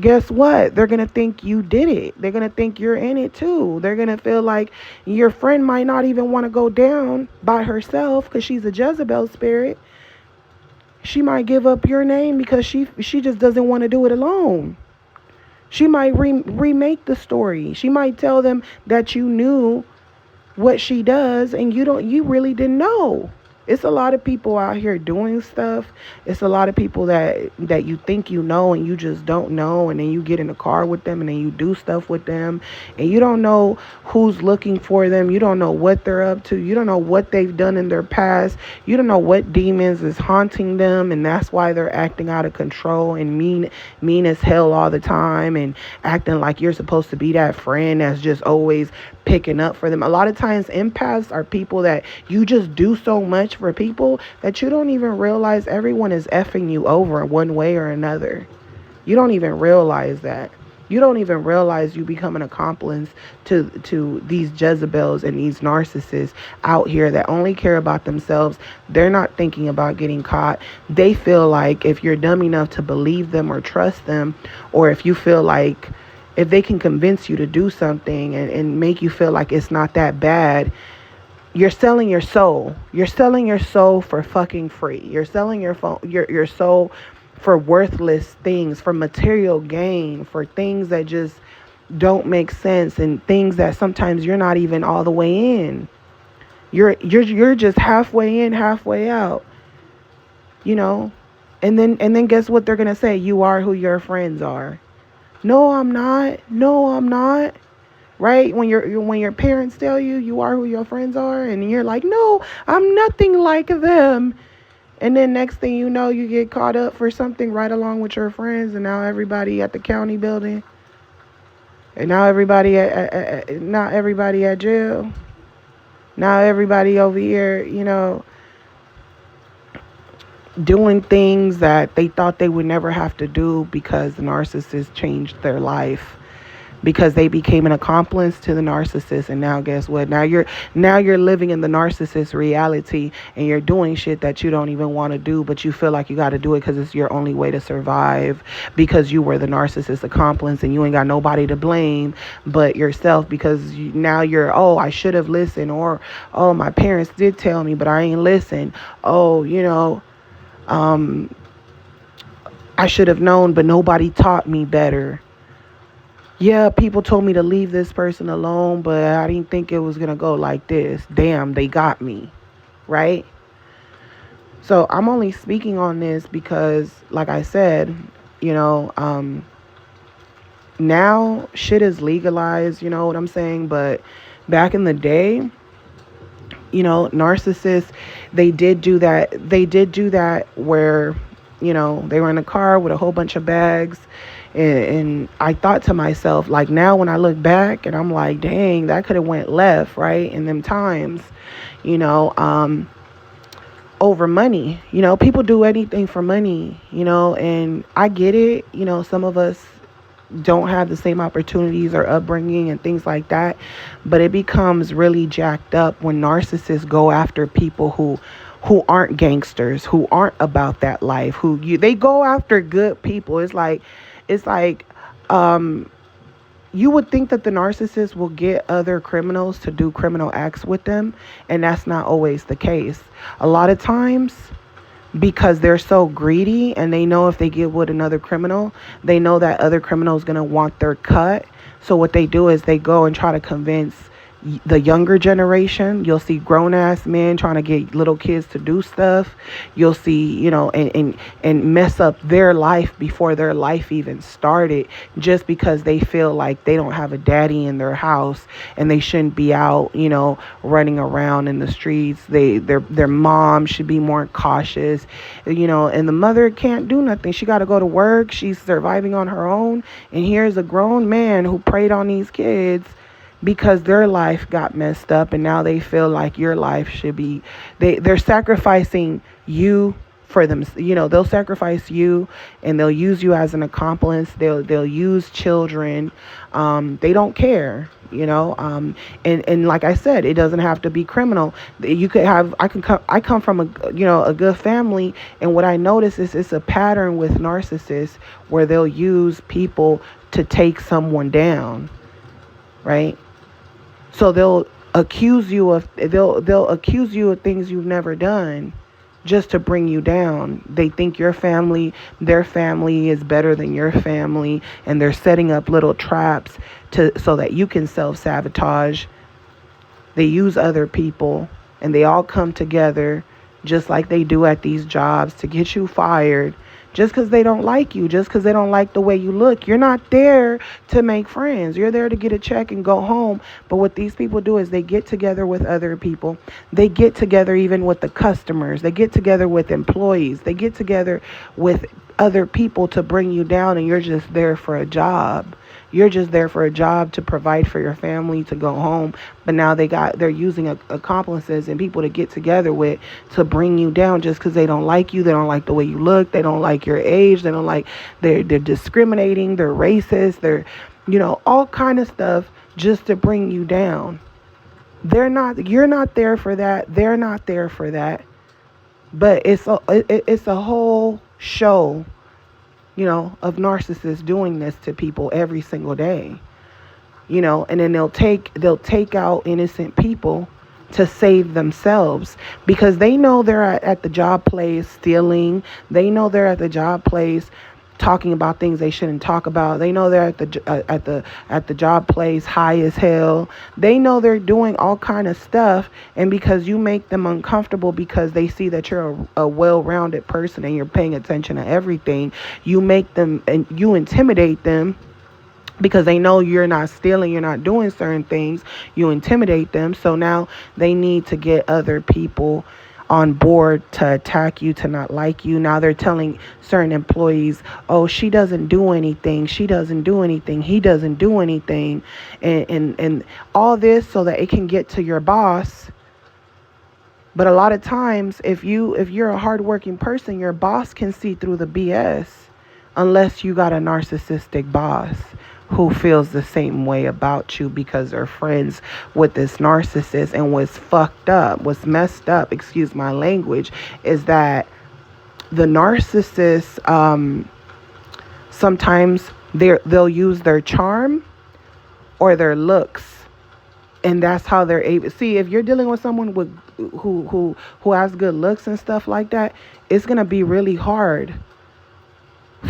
Guess what? They're going to think you did it. They're going to think you're in it too. They're going to feel like your friend might not even want to go down by herself because she's a Jezebel spirit. She might give up your name because she just doesn't want to do it alone. She might remake the story. She might tell them that you knew what she does and you really didn't know. It's a lot of people out here doing stuff. It's a lot of people that you think you know and you just don't know, and then you get in a car with them and then you do stuff with them and you don't know who's looking for them. You don't know what they're up to. You don't know what they've done in their past. You don't know what demons is haunting them, and that's why they're acting out of control and mean as hell all the time and acting like you're supposed to be that friend that's just always picking up for them. A lot of times empaths are people that you just do so much for people that you don't even realize everyone is effing you over one way or another. You don't even realize that. You don't even realize you become an accomplice to these Jezebels and these narcissists out here that only care about themselves. They're not thinking about getting caught. They feel like if you're dumb enough to believe them or trust them, or if you feel like if they can convince you to do something and make you feel like it's not that bad, you're selling your soul. You're selling your soul for fucking free. You're selling your soul for worthless things, for material gain, for things that just don't make sense, and things that sometimes you're not even all the way in. You're just halfway in, halfway out. You know? And then guess what they're gonna say? You are who your friends are. No, I'm not. No, I'm not. Right? When your parents tell you you are who your friends are, and you're like, no, I'm nothing like them. And then next thing you know, you get caught up for something right along with your friends, and now everybody at the county building, and now everybody not everybody at jail. Now everybody over here, doing things that they thought they would never have to do because the narcissist changed their life. Because they became an accomplice to the narcissist, and now guess what? Now you're living in the narcissist reality, and you're doing shit that you don't even want to do, but you feel like you got to do it because it's your only way to survive. Because you were the narcissist accomplice, and you ain't got nobody to blame but yourself. Because now you're, oh, I should have listened, or oh, my parents did tell me, but I ain't listened. Oh, I should have known, but nobody taught me better. Yeah, people told me to leave this person alone, but I didn't think it was going to go like this. Damn, they got me, right? So I'm only speaking on this because, like I said, now shit is legalized, you know what I'm saying? But back in the day, narcissists, they did do that. They did do that where, they were in a car with a whole bunch of bags. And I thought to myself, like, now when I look back and I'm like, dang, that could have went left, right? In them times, over money, people do anything for money, and I get it. Some of us don't have the same opportunities or upbringing and things like that, but it becomes really jacked up when narcissists go after people who aren't gangsters, who aren't about that life, they go after good people. It's like you would think that the narcissist will get other criminals to do criminal acts with them, and that's not always the case. A lot of times, because they're so greedy and they know if they get with another criminal, they know that other criminal is going to want their cut. So what they do is they go and try to convince the younger generation. You'll see grown-ass men trying to get little kids to do stuff. You'll see, and mess up their life before their life even started, just because they feel like they don't have a daddy in their house and they shouldn't be out, running around in the streets. Their mom should be more cautious, and the mother can't do nothing. She got to go to work. She's surviving on her own. And here's a grown man who preyed on these kids because their life got messed up, and now they feel like your life should be, they're sacrificing you for them. They'll sacrifice you, and they'll use you as an accomplice. They'll use children. They don't care, and like I said, it doesn't have to be criminal. You could have, I come from a good family, and what I notice is it's a pattern with narcissists where they'll use people to take someone down, right? So they'll accuse you of things you've never done, just to bring you down. They think their family is better than your family, and they're setting up little traps so that you can self-sabotage. They use other people, and they all come together just like they do at these jobs to get you fired. Just because they don't like you, just because they don't like the way you look. You're not there to make friends. You're there to get a check and go home. But what these people do is they get together with other people. They get together even with the customers. They get together with employees. They get together with other people to bring you down, and you're just there for a job. You're just there for a job to provide for your family, to go home. But now they're using accomplices and people to get together with to bring you down just because they don't like you. They don't like the way you look. They don't like your age. They don't like, they're discriminating. They're racist. They're, all kind of stuff just to bring you down. You're not there for that. They're not there for that. But it's a whole show, of narcissists doing this to people every single day. And then they'll take out innocent people to save themselves because they know they're at the job place stealing. They know they're at the job place talking about things they shouldn't talk about. They know they're at the job place high as hell. They know they're doing all kind of stuff, and because you make them uncomfortable because they see that you're a well-rounded person and you're paying attention to everything, you make them and you intimidate them. Because they know you're not stealing, you're not doing certain things, you intimidate them. So now they need to get other people on board to attack you, to not like you. Now they're telling certain employees, oh, she doesn't do anything, he doesn't do anything, and all this so that it can get to your boss. But a lot of times, if you're a hardworking person, your boss can see through the BS, unless you got a narcissistic boss who feels the same way about you because they're friends with this narcissist. And what's messed up, excuse my language, is that the narcissist, sometimes they'll use their charm or their looks, and that's how they're able. See, if you're dealing with someone who has good looks and stuff like that, it's gonna be really hard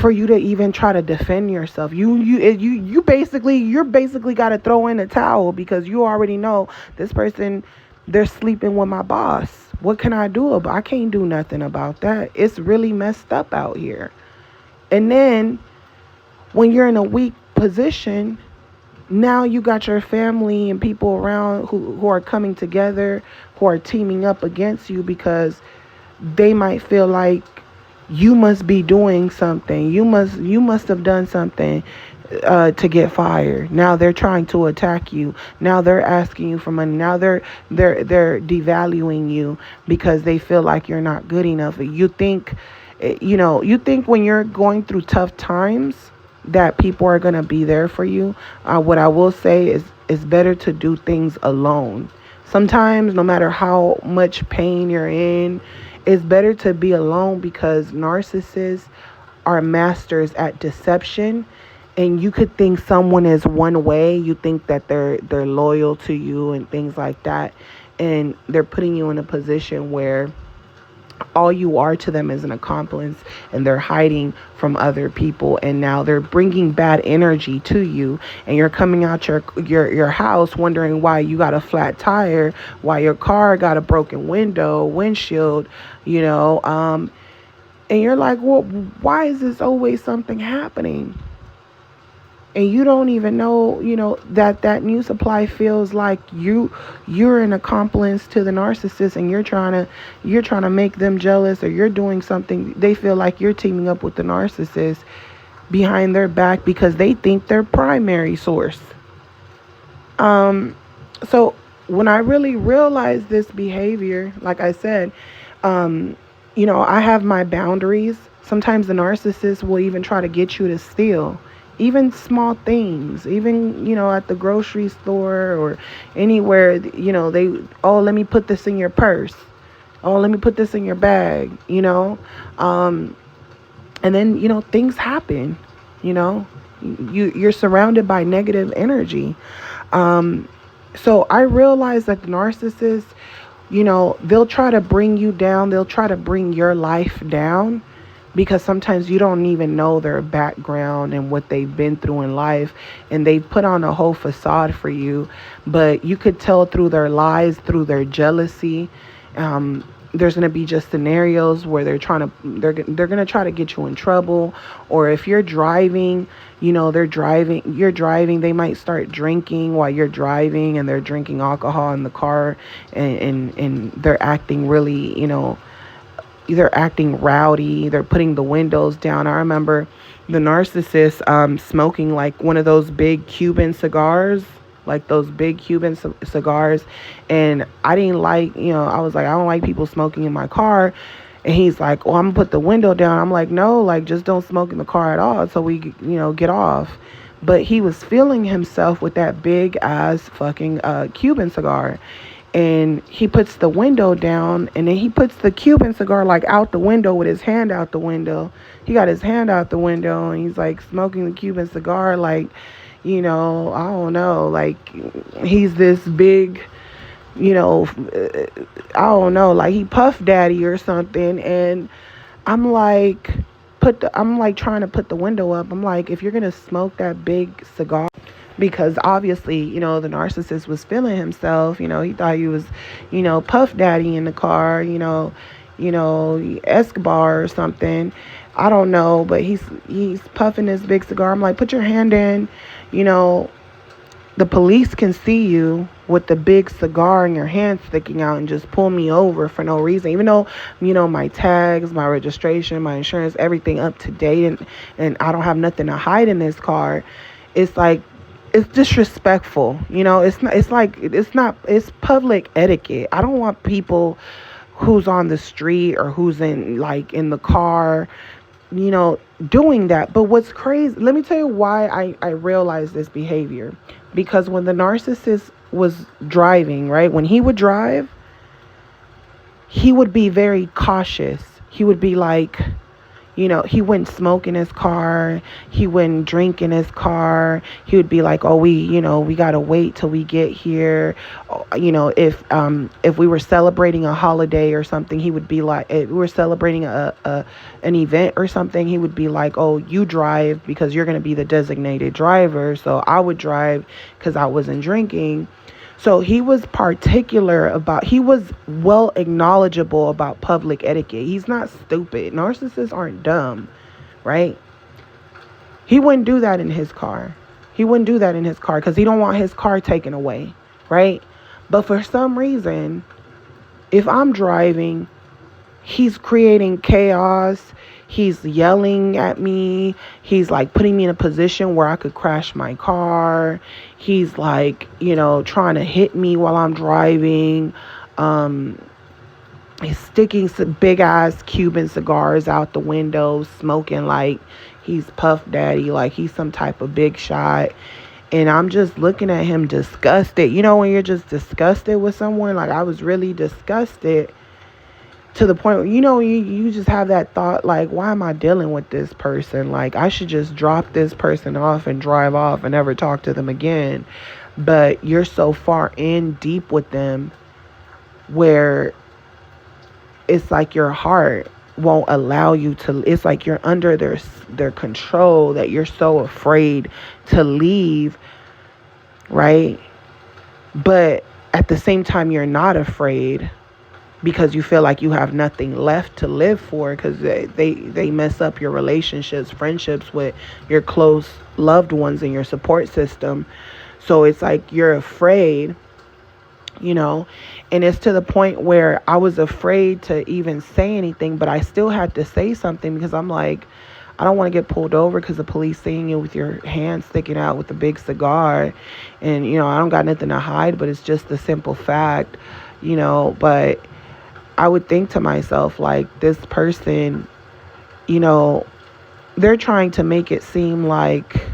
for you to even try to defend yourself. You basically got to throw in a towel because you already know this person, they're sleeping with my boss. What can I do I can't do nothing about that. It's really messed up out here. And then when you're in a weak position, now you got your family and people around who are coming together, who are teaming up against you because they might feel like you must be doing something. You must have done something to get fired. Now they're trying to attack you. Now they're asking you for money. Now they're devaluing you because they feel like you're not good enough. You think when you're going through tough times that people are going to be there for you. What I will say is it's better to do things alone. Sometimes, no matter how much pain you're in, it's better to be alone because narcissists are masters at deception. And you could think someone is one way. You think that they're loyal to you and things like that. And they're putting you in a position where all you are to them is an accomplice, and they're hiding from other people, and now they're bringing bad energy to you, and you're coming out your house wondering why you got a flat tire, why your car got a broken windshield, and you're like, well, why is this always something happening? And you don't even know, that new supply feels like you're an accomplice to the narcissist, and you're trying to make them jealous, or you're doing something. They feel like you're teaming up with the narcissist behind their back because they think they're primary source. So when I really realized this behavior, like I said, I have my boundaries. Sometimes the narcissist will even try to get you to steal. Even small things, even, at the grocery store or anywhere, let me put this in your purse. Oh, let me put this in your bag, and then, things happen, you're surrounded by negative energy. So I realized that the narcissists, they'll try to bring you down. They'll try to bring your life down, because sometimes you don't even know their background and what they've been through in life, and they put on a whole facade for you, but you could tell through their lies, through their jealousy. There's going to be just scenarios where they're going to try to get you in trouble. Or if you're driving, you're driving, they might start drinking while you're driving, and they're drinking alcohol in the car, and they're acting really, they're acting rowdy, they're putting the windows down. I remember the narcissist smoking like one of those big Cuban cigars, like those big Cuban cigars. And I didn't like, I was like, I don't like people smoking in my car. And he's like, oh, I'm gonna put the window down. I'm like, no, like, just don't smoke in the car at all, so we, get off. But he was feeling himself with that big ass fucking Cuban cigar. And he puts the window down, and then he puts the Cuban cigar like out the window with his hand out the window. He got his hand out the window, and he's like smoking the Cuban cigar like, I don't know, like he's this big, I don't know, like he Puff Daddy or something. And I'm like, I'm like trying to put the window up. I'm like, if you're gonna smoke that big cigar, because obviously, the narcissist was feeling himself. He thought he was, Puff Daddy in the car, Escobar or something. I don't know, but he's puffing this big cigar. I'm like, put your hand in, the police can see you with the big cigar in your hand sticking out and just pull me over for no reason. Even though, my tags, my registration, my insurance, everything up to date, and I don't have nothing to hide in this car. It's like, it's disrespectful. It's public etiquette. I don't want people who's on the street or who's in the car, doing that. But what's crazy, let me tell you why I realized this behavior. Because when the narcissist was driving, right, when he would drive, he would be very cautious. He would be like, he wouldn't smoke in his car. He wouldn't drink in his car. He would be like, oh, we got to wait till we get here. If we were celebrating a holiday or something, he would be like, if we were celebrating an event or something, he would be like, oh, you drive because you're going to be the designated driver. So I would drive because I wasn't drinking. So he was he was well acknowledgeable about public etiquette. He's not stupid. Narcissists aren't dumb, right? He wouldn't do that in his car. Because he don't want his car taken away, right? But for some reason, if I'm driving, he's creating chaos. He's yelling at me. He's like putting me in a position where I could crash my car. He's like, trying to hit me while I'm driving. He's sticking some big ass Cuban cigars out the window, smoking like he's Puff Daddy, like he's some type of big shot. And I'm just looking at him disgusted. When you're just disgusted with someone, like I was really disgusted. To the point where, you just have that thought, like, why am I dealing with this person? Like, I should just drop this person off and drive off and never talk to them again. But you're so far in deep with them where it's like your heart won't allow you to, it's like you're under their control, that you're so afraid to leave, right? But at the same time, you're not afraid, because you feel like you have nothing left to live for, because they mess up your relationships, friendships with your close loved ones and your support system. So it's like you're afraid, and it's to the point where I was afraid to even say anything, but I still had to say something, because I'm like, I don't want to get pulled over because the police seeing you with your hand sticking out with a big cigar. And, I don't got nothing to hide, but it's just the simple fact, but I would think to myself, like, this person, they're trying to make it seem like,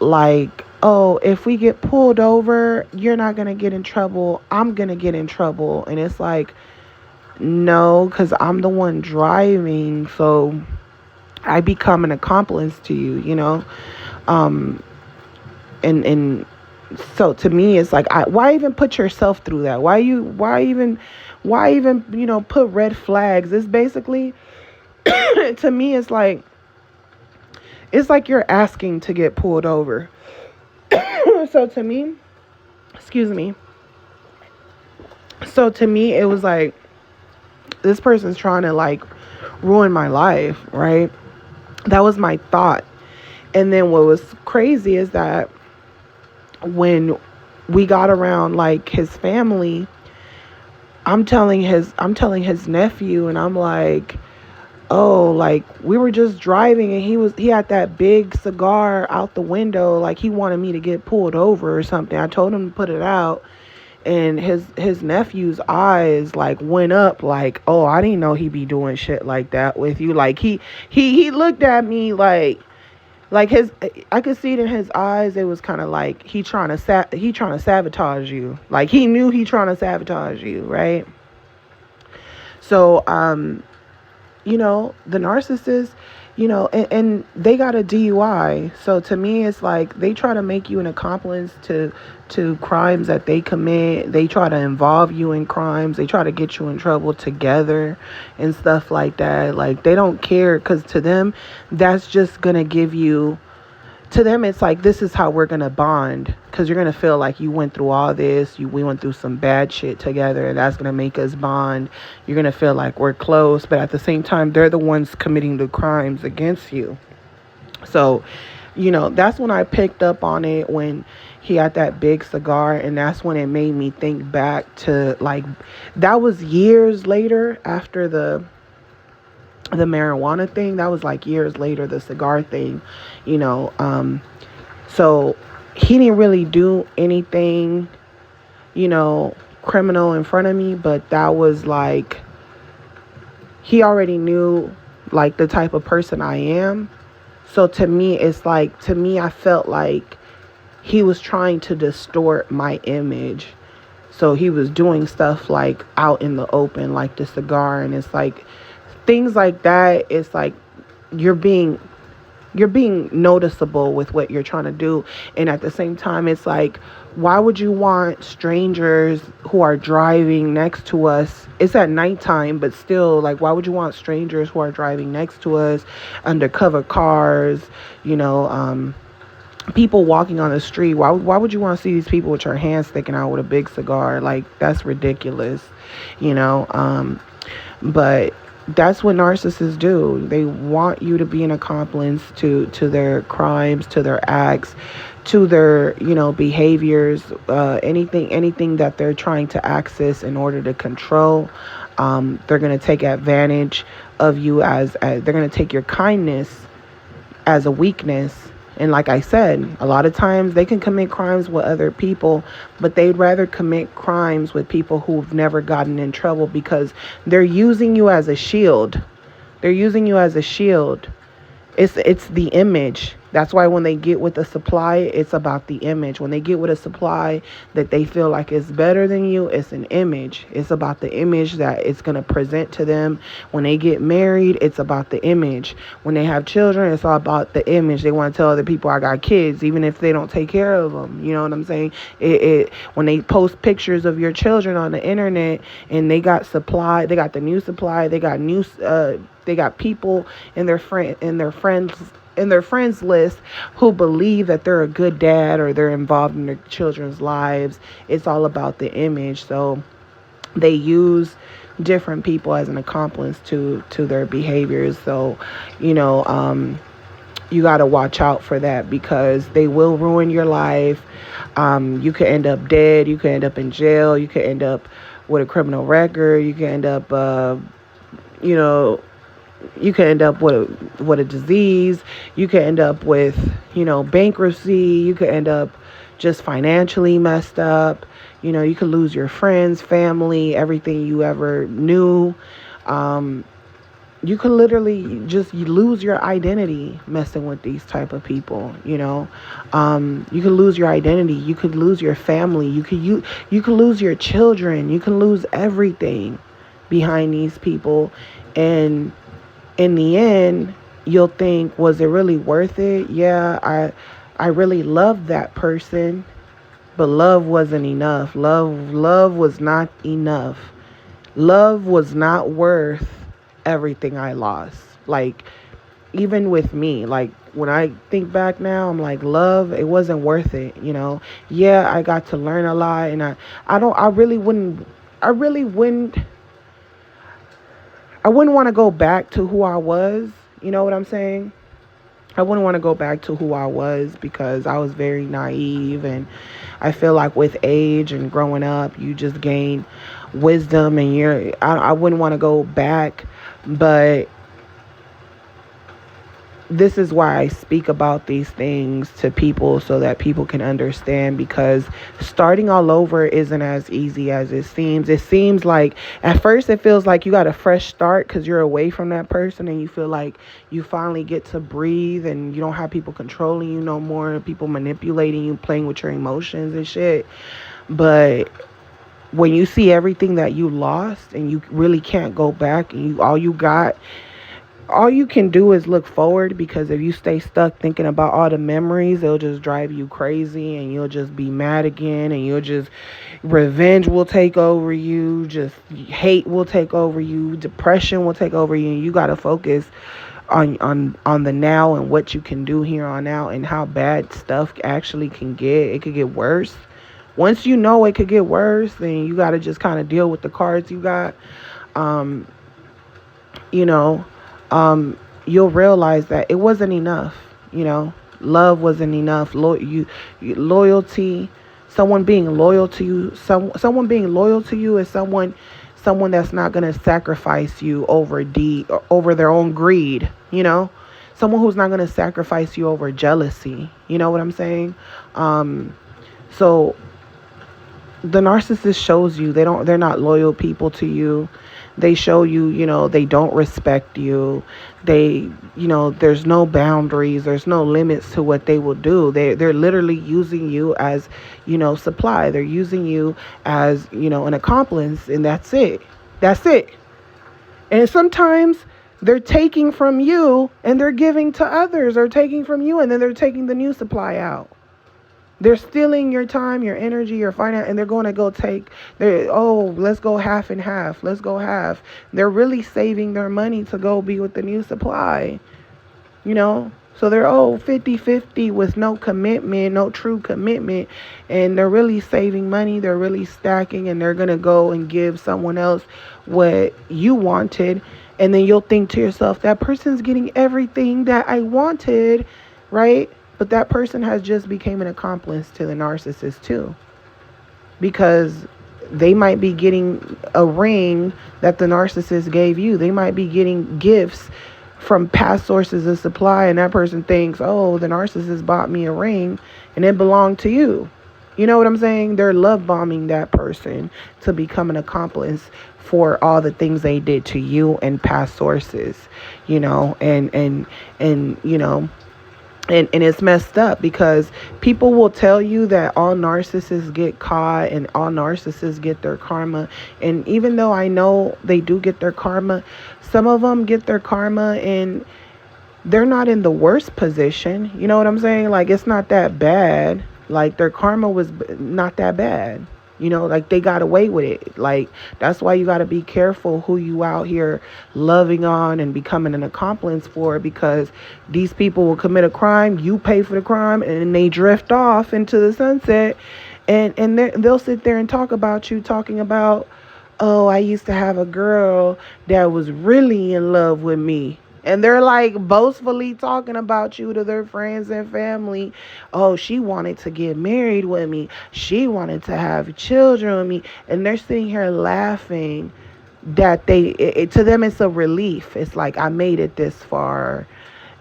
oh, if we get pulled over, you're not going to get in trouble. I'm going to get in trouble. And it's like, no, because I'm the one driving. So I become an accomplice to you, and so to me, it's like, why even put yourself through that? Why even, put red flags? It's basically, to me, it's like you're asking to get pulled over. So to me, excuse me. So to me, it was like, this person's trying to like ruin my life, right? That was my thought. And then what was crazy is that when we got around like his family, I'm telling his nephew, and I'm like, oh, like we were just driving and he had that big cigar out the window, like he wanted me to get pulled over or something. I told him to put it out, and his nephew's eyes like went up, like, oh, I didn't know he'd be doing shit like that with you. Like he looked at me like his, I could see it in his eyes. It was kind of like he trying to sabotage you. Like he knew he trying to sabotage you, right? So the narcissist, and they got a DUI. So to me, it's like they try to make you an accomplice to crimes that they commit. They try to involve you in crimes. They try to get you in trouble together and stuff like that. Like they don't care, because to them, that's just gonna give you. To them, it's like, this is how we're gonna bond, because you're gonna feel like you went through all this, we went through some bad shit together, and that's gonna make us bond. You're gonna feel like we're close, but at the same time, they're the ones committing the crimes against you. So that's when I picked up on it, when he had that big cigar, and that's when it made me think back to, like, that was years later after the marijuana thing. That was like years later, the cigar thing, so he didn't really do anything, criminal in front of me, but that was like, he already knew like the type of person I am. So to me, it's like, I felt like he was trying to distort my image. So he was doing stuff like out in the open, like the cigar, and it's like things like that. It's like you're being noticeable with what you're trying to do. And at the same time, it's like, why would you want strangers who are driving next to us? It's at nighttime, but still, like, why would you want strangers who are driving next to us, undercover cars, people walking on the street? Why would you want to see these people with your hands sticking out with a big cigar? Like, that's ridiculous, but that's what narcissists do. They want you to be an accomplice to their crimes, to their acts, to their behaviors, anything that they're trying to access in order to control. They're going to take advantage of you, as they're going to take your kindness as a weakness. And like I said, a lot of times they can commit crimes with other people, but they'd rather commit crimes with people who've never gotten in trouble, because they're using you as a shield. They're using you as a shield. It's the image. That's why when they get with a supply, it's about the image. When they get with a supply that they feel like is better than you, it's an image. It's about the image that it's going to present to them. When they get married, it's about the image. When they have children, it's all about the image. They want to tell other people, I got kids, even if they don't take care of them. You know what I'm saying? When they post pictures of your children on the internet, and they got supply, they got the new supply, they got they got people in their friends list who believe that they're a good dad, or they're involved in their children's lives. It's all about the image. So they use different people as an accomplice to their behaviors. So you got to watch out for that, because they will ruin your life. You could end up dead. You could end up in jail. You could end up with a criminal record. You could end up you could end up with a disease. You could end up with, bankruptcy. You could end up just financially messed up. You could lose your friends, family, everything you ever knew. You could literally just lose your identity messing with these type of people. You could lose your identity. You could lose your family. You could lose your children. You can lose everything behind these people. And in the end, you'll think, was it really worth it? Yeah, I really loved that person, but love wasn't enough. Love was not enough. Love was not worth everything I lost. Like, even with me, like, when I think back now, I'm like, love, it wasn't worth it. Yeah, I got to learn a lot, and I wouldn't want to go back to who I was. You know what I'm saying? I wouldn't want to go back to who I was because I was very naive. And I feel like with age and growing up, you just gain wisdom. And I wouldn't want to go back. But this is why I speak about these things to people, so that people can understand, because starting all over isn't as easy as it seems. It seems like at first it feels like you got a fresh start because you're away from that person, and you feel like you finally get to breathe and you don't have people controlling you no more, people manipulating you, playing with your emotions and shit. But when you see everything that you lost and you really can't go back, and all you can do is look forward, because if you stay stuck thinking about all the memories, it'll just drive you crazy, and you'll just be mad again, and revenge will take over you, just hate will take over you, depression will take over you, and you got to focus on the now and what you can do here on out, and how bad stuff actually can get. It could get worse. Once you know it could get worse, then you got to just kind of deal with the cards you got. You know, you'll realize that it wasn't enough. Love wasn't enough. Loyalty, someone being loyal to you, someone being loyal to you is someone that's not going to sacrifice you over their own greed. Someone who's not going to sacrifice you over jealousy. You know what I'm saying? So the narcissist shows you they're not loyal people to you. They show you, they don't respect you. There's no boundaries. There's no limits to what they will do. They're literally using you as, supply. They're using you as, an accomplice, and that's it. That's it. And sometimes they're taking from you and they're giving to others, or taking from you and then they're taking the new supply out. They're stealing your time, your energy, your finance, and they're going to go let's go half and half. Let's go half. They're really saving their money to go be with the new supply, So they're 50-50 with no commitment, no true commitment. And they're really saving money. They're really stacking, and they're going to go and give someone else what you wanted. And then you'll think to yourself, that person's getting everything that I wanted, right? But that person has just became an accomplice to the narcissist too, because they might be getting a ring that the narcissist gave you. They might be getting gifts from past sources of supply, and that person thinks, the narcissist bought me a ring and it belonged to you. You know what I'm saying? They're love bombing that person to become an accomplice for all the things they did to you and past sources, And it's messed up, because people will tell you that all narcissists get caught and all narcissists get their karma. And even though I know they do get their karma, some of them get their karma and they're not in the worst position. You know what I'm saying? Like, it's not that bad. Like, their karma was not that bad. Like, they got away with it. Like, that's why you got to be careful who you out here loving on and becoming an accomplice for, because these people will commit a crime, you pay for the crime, and they drift off into the sunset, and they'll sit there and talk about you, talking about, I used to have a girl that was really in love with me. And they're like boastfully talking about you to their friends and family. Oh, she wanted to get married with me. She wanted to have children with me. And they're sitting here laughing that to them it's a relief. It's like, I made it this far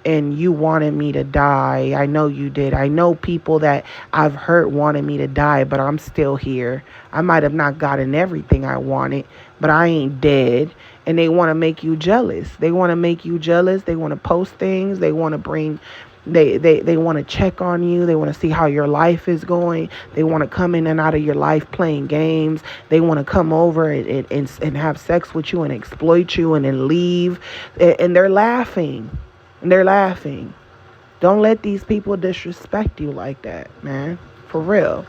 and you wanted me to die. I know you did. I know people that I've hurt wanted me to die, but I'm still here. I might have not gotten everything I wanted, but I ain't dead. And they want to make you jealous. They want to make you jealous. They want to post things. They want to bring, they want to check on you. They want to see how your life is going. They want to come in and out of your life playing games. They want to come over and have sex with you and exploit you and then leave. And they're laughing. And they're laughing. Don't let these people disrespect you like that, man. For real.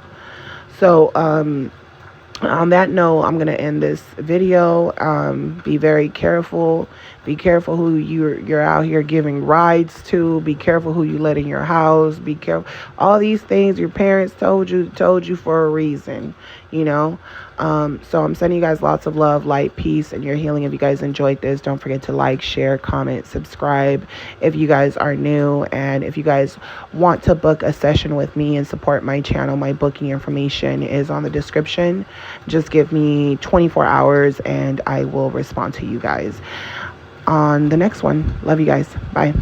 So, on that note, I'm going to end this video. Be very careful. Be careful who you're out here giving rides to. Be careful who you let in your house. Be careful. All these things your parents told you for a reason, So I'm sending you guys lots of love, light, peace, and your healing. If you guys enjoyed this, don't forget to like, share, comment, subscribe if you guys are new. And if you guys want to book a session with me and support my channel, my booking information is on the description. Just give me 24 hours and I will respond to you guys on the next one. Love you guys. Bye.